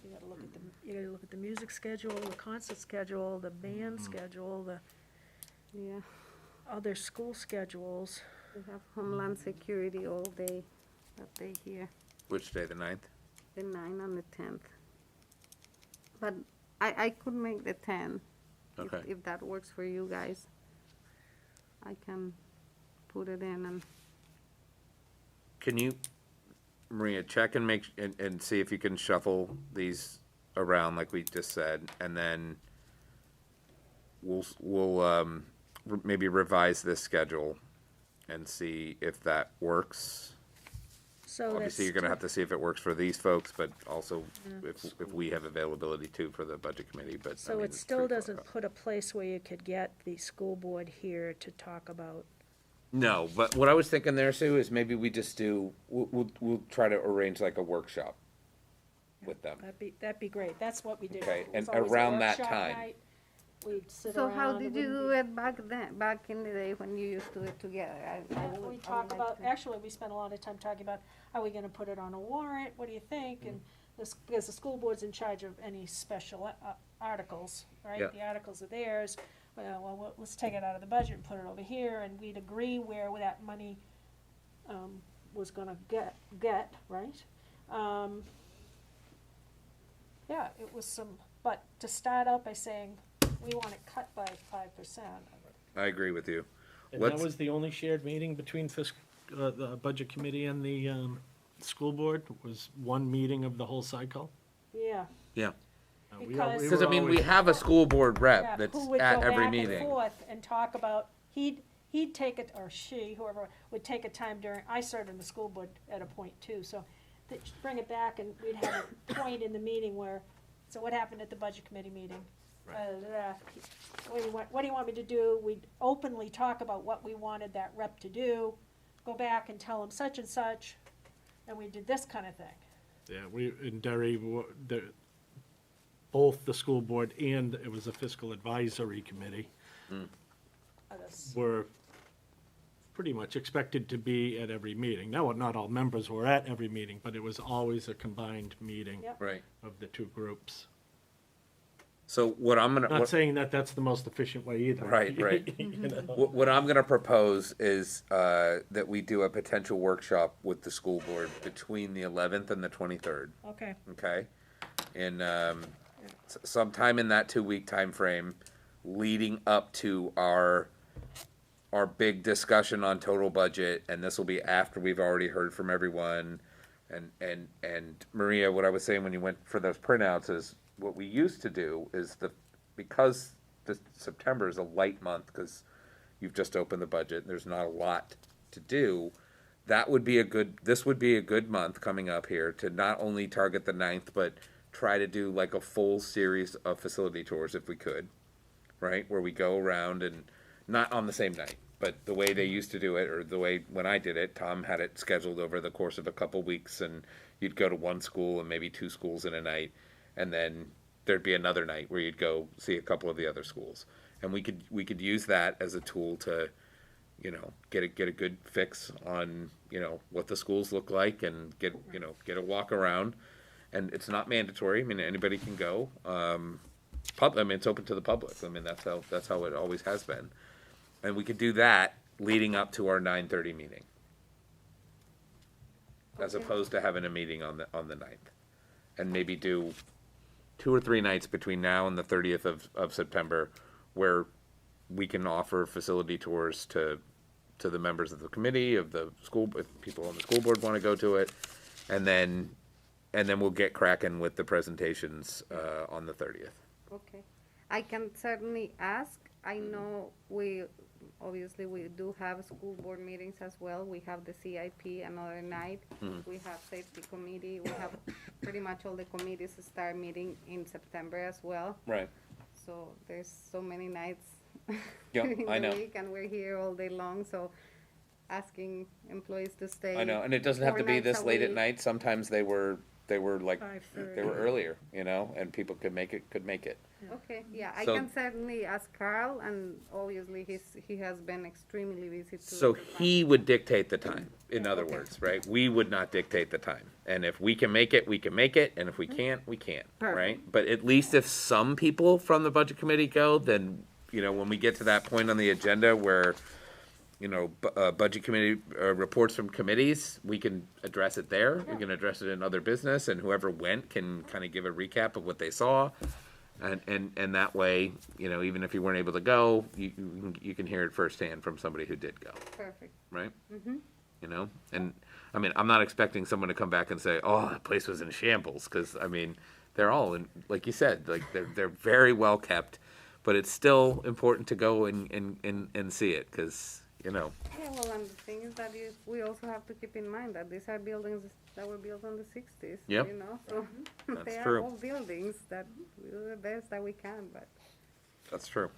You gotta look at the music schedule, the concert schedule, the band schedule, the Yeah, other school schedules. we have Homeland Security all day, that day here, Which day, the 9th? the 9th and the 10th. But I could make the 10th, Okay. if that works for you guys. I can put it in and, Can you, Maria, check and and see if you can shuffle these around like we just said, and then we'll maybe revise this schedule and see if that works. So Obviously, you're gonna have to see if it works for these folks, but also if we have availability too for the budget committee, but. I So mean, it it's still pretty far doesn't out. put a place where you could get the school board here to talk about. No, but what I was thinking there, Sue, is maybe we just do, we'll try to arrange like a workshop with them. That'd be great. That's what we did. Okay, It was and always a around that workshop time. night. We'd sit so around. how it did you wouldn't do be- it back then, back in the day when you used to do it together? Yeah, we talk about, actually, we spent a lot of time talking about, are we gonna put it on a warrant, what do you think? And this, because the school board's in charge of any special articles, right? Yeah. The articles are theirs, well, let's take it out of the budget and put it over here, and we'd agree where that money, was gonna get, right? Yeah, it was some, but to start out by saying, we want it cut by 5%, I agree with you. And that Let's- was the only shared meeting between the budget committee and the school board, was one meeting of the whole cycle? yeah. Yeah. We Because- Because I were mean, we always- have a school board Yeah, rep that's who would at go every back and meeting. forth and talk about, he'd take it, or she, whoever, would take a time during, I served in the school board at a point too, so bring it back and we'd have a point in the meeting where, so what happened at the budget committee meeting? What do you want me to do? We'd openly talk about what we wanted that rep to do, go back and tell them such and such, and we did this kind of thing. Yeah, we, in Derry, both the school board and it was a fiscal advisory committee were pretty much expected to be at every meeting. Now, not all members were at every meeting, but it was always a combined meeting Yep. Right. of the two groups. So what I'm gonna, Not saying that that's the most efficient way either. Right, right. You know? what I'm gonna propose is, that we do a potential workshop with the school board between the 11th and the 23rd, Okay, okay? And, sometime in that 2-week time frame, leading up to our big discussion on total budget, and this will be after we've already heard from everyone. And Maria, what I was saying when you went for those printouts is, what we used to do is because September is a light month, because you've just opened the budget, there's not a lot to do, this would be a good month coming up here to not only target the 9th, but try to do like a full series of facility tours if we could, right? Where we go around and not on the same night, but the way they used to do it, or the way when I did it, Tom had it scheduled over the course of a couple weeks, and you'd go to one school and maybe 2 schools in a night, and then there'd be another night where you'd go see a couple of the other schools. And we could use that as a tool to, get a good fix on, what the schools look like, and get a walk around. And it's not mandatory. I mean, anybody can go. It's open to the public. I mean, that's how it always has been. And we could do that leading up to our 9:30 meeting, as opposed to having a meeting on the 9th, and maybe do 2 or 3 nights between now and the 30th of September, where we can offer facility tours to the members of the committee, of the school, if people on the school board want to go to it, and then we'll get cracking with the presentations on the 30th. Okay. I can certainly ask. I know obviously we do have school board meetings as well. We have the CIP another night. We have safety committee. We have pretty much all the committees start meeting in September as well. Right. So there's so many nights Yeah, during I the know. week, and we're here all day long. So asking employees to stay. I know, and it doesn't have to 4 be nights this a late at week. night. Sometimes they were like, 5:30. they were earlier, and people could make it. Okay, yeah, I So- can certainly ask Carl, and obviously he has been extremely busy too. So the past- he would dictate the time, in other words, right? We would not dictate the time. And if we can make it, we can make it, and if we can't, we can't, right? But at least if some people from the budget committee go, then, when we get to that point on the agenda where, budget committee, reports from committees, we can address it there. We can address it in other business, and whoever went can kind of give a recap of what they saw. And that way, even if you weren't able to go, you can hear it firsthand from somebody who did go, Perfect. right? And I mean, I'm not expecting someone to come back and say, "Oh, that place was in shambles," because I mean, they're all in, like you said, like they're very well kept, but it's still important to go and see it, because Yeah, well, and the thing is that we also have to keep in mind that these are buildings that were built in the 60s. Yep. So That's they true. are old buildings that we do the best that we can, but. that's true.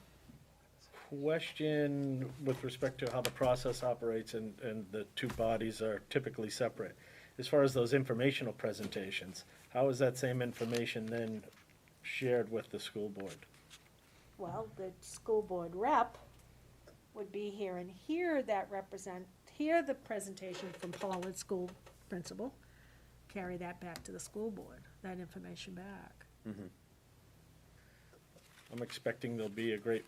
Question with respect to how the process operates and the two bodies are typically separate. As far as those informational presentations, how is that same information then shared with the school board? Well, the school board rep would be here and hear the presentation from Pollard School Principal, carry that back to the school board, that information back. I'm expecting there'll be a great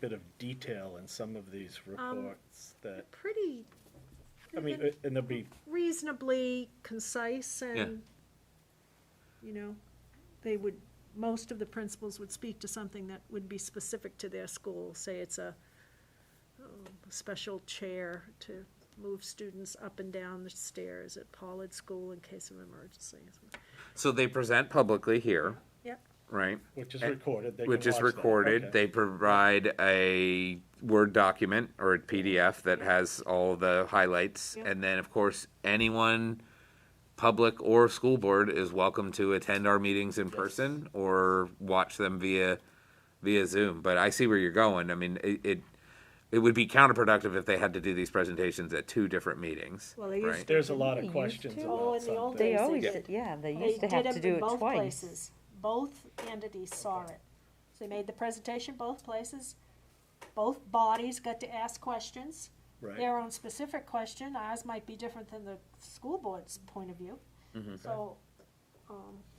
bit of detail in some of these reports that, Pretty I mean, and there'll be, reasonably concise and, most of the principals would speak to something that would be specific to their school. Say it's a special chair to move students up and down the stairs at Pollard School in case of emergency. So they present publicly here. Yep. right? Which is And- recorded. They can Which is watch that. recorded. Okay. They provide a Word document or a PDF that has all the highlights. Yep. And then, of course, anyone, public or school board, is welcome to attend our meetings in person or watch them via Zoom. But I see where you're going. I mean, it would be counterproductive if they had to do these presentations at two different meetings, Well, they used right? There's a lot They of used questions to. about Oh, in the old something. They days they always, did. yeah, they They used to did have to in do it both twice. places. Both entities saw it. So they made the presentation both places. Both bodies got to ask questions. Right. Their own specific question. Ours might be different than the school board's point of view. So,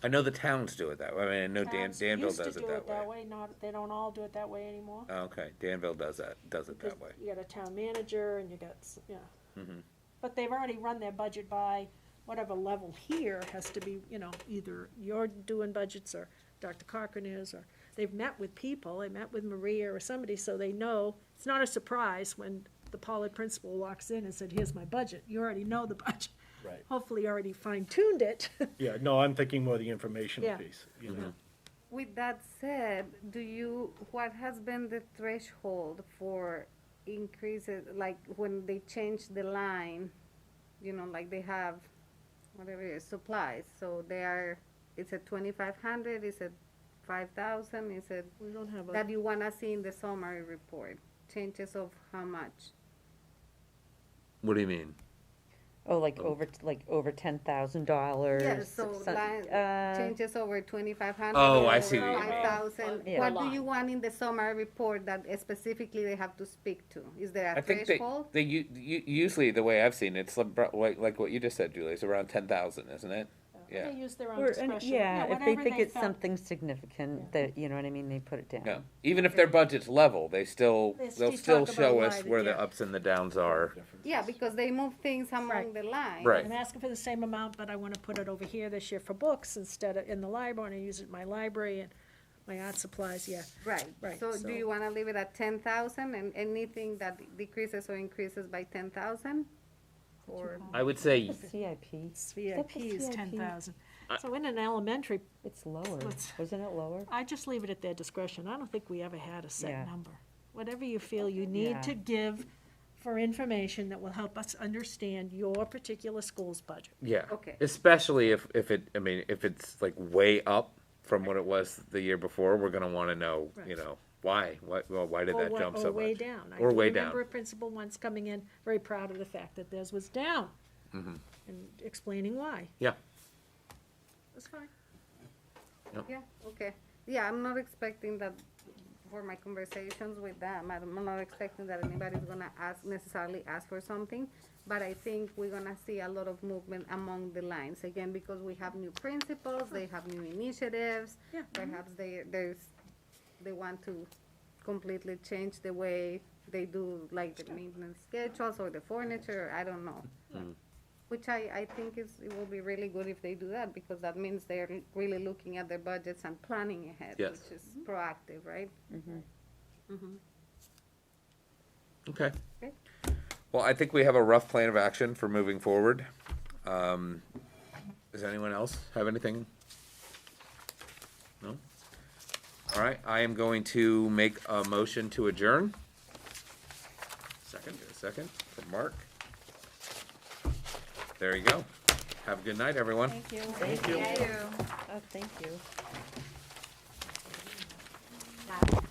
I know the towns do it that way. I mean, I know towns Danville used to does do it that way. Not, they don't all do it that way anymore. Oh, okay, Danville does it Because that way. you got a town manager and you got, yeah. Mm-hmm. But they've already run their budget by whatever level here has to be, either you're doing budgets or Dr. Cochran is, or they've met with people, they met with Maria or somebody, so they know, it's not a surprise when the Pollard principal walks in and said, here's my budget. You already know the budget. Right. Hopefully you already fine-tuned it. Yeah, no, I'm thinking more the informational Yeah. piece, you know. With that said, what has been the threshold for increases, like when they change the line, like they have, whatever it is, supplies, so it's a 2,500, is it 5,000, is it, We don't have that you wanna see in the summary report, changes of how much? What do you mean? Oh, like over $10,000. Yeah, so changes over 2,500. Oh, I over see what you mean. 5,000. Yeah. What do you want in the summary report that specifically they have to speak to? Is there I a think threshold? they usually the way I've seen it, it's like what you just said, Julie. It's around 10,000, isn't it? Yeah. They use their own Or, and, discretion. yeah, if they whatever think it's felt. something significant, that, you know what I mean, they put it down. Yeah. Even if their budget's level, they'll still talk about show why us they where the did. ups and the downs are. Yeah, because they move things along Right. the line. Right. I'm asking for the same amount, but I wanna put it over here this year for books instead of in the library, and use it in my library and my art supplies, yeah. Right. Right, So so- do you wanna leave it at 10,000 and anything that decreases or increases by 10,000? Or, I would say CIP, CIP is CIP? 10,000. So in an elementary, it's lower, What's- wasn't it lower? I just leave it at their discretion. I don't think we ever had a set Yeah. number. Whatever you feel you need Yeah. to give for information that will help us understand your particular school's budget. yeah. Okay. Especially if it's like way up from what it was the year before, we're gonna wanna know, Right. why? Why did that Or jump or so way much? down. Or way I remember down. a principal once coming in, very proud of the fact that theirs was down. Mm-hmm. And explaining why. Yeah. That's fine. yeah, okay. Yeah, I'm not expecting that for my conversations with them. I'm not expecting that anybody's gonna necessarily ask for something. But I think we're gonna see a lot of movement among the lines, again, because we have new principals, they have new initiatives. Yeah. Perhaps they want to completely change the way they do, like the maintenance schedules or the furniture, I don't know. Which I think it will be really good if they do that, because that means they're really looking at their budgets and planning ahead, Yes. which is proactive, right? Okay. Okay. Well, I think we have a rough plan of action for moving forward. Does anyone else have anything? No? All right, I am going to make a motion to adjourn. Second from Mark. There you go. Have a good night, everyone. Thank you. Thank you. Oh, thank you. Not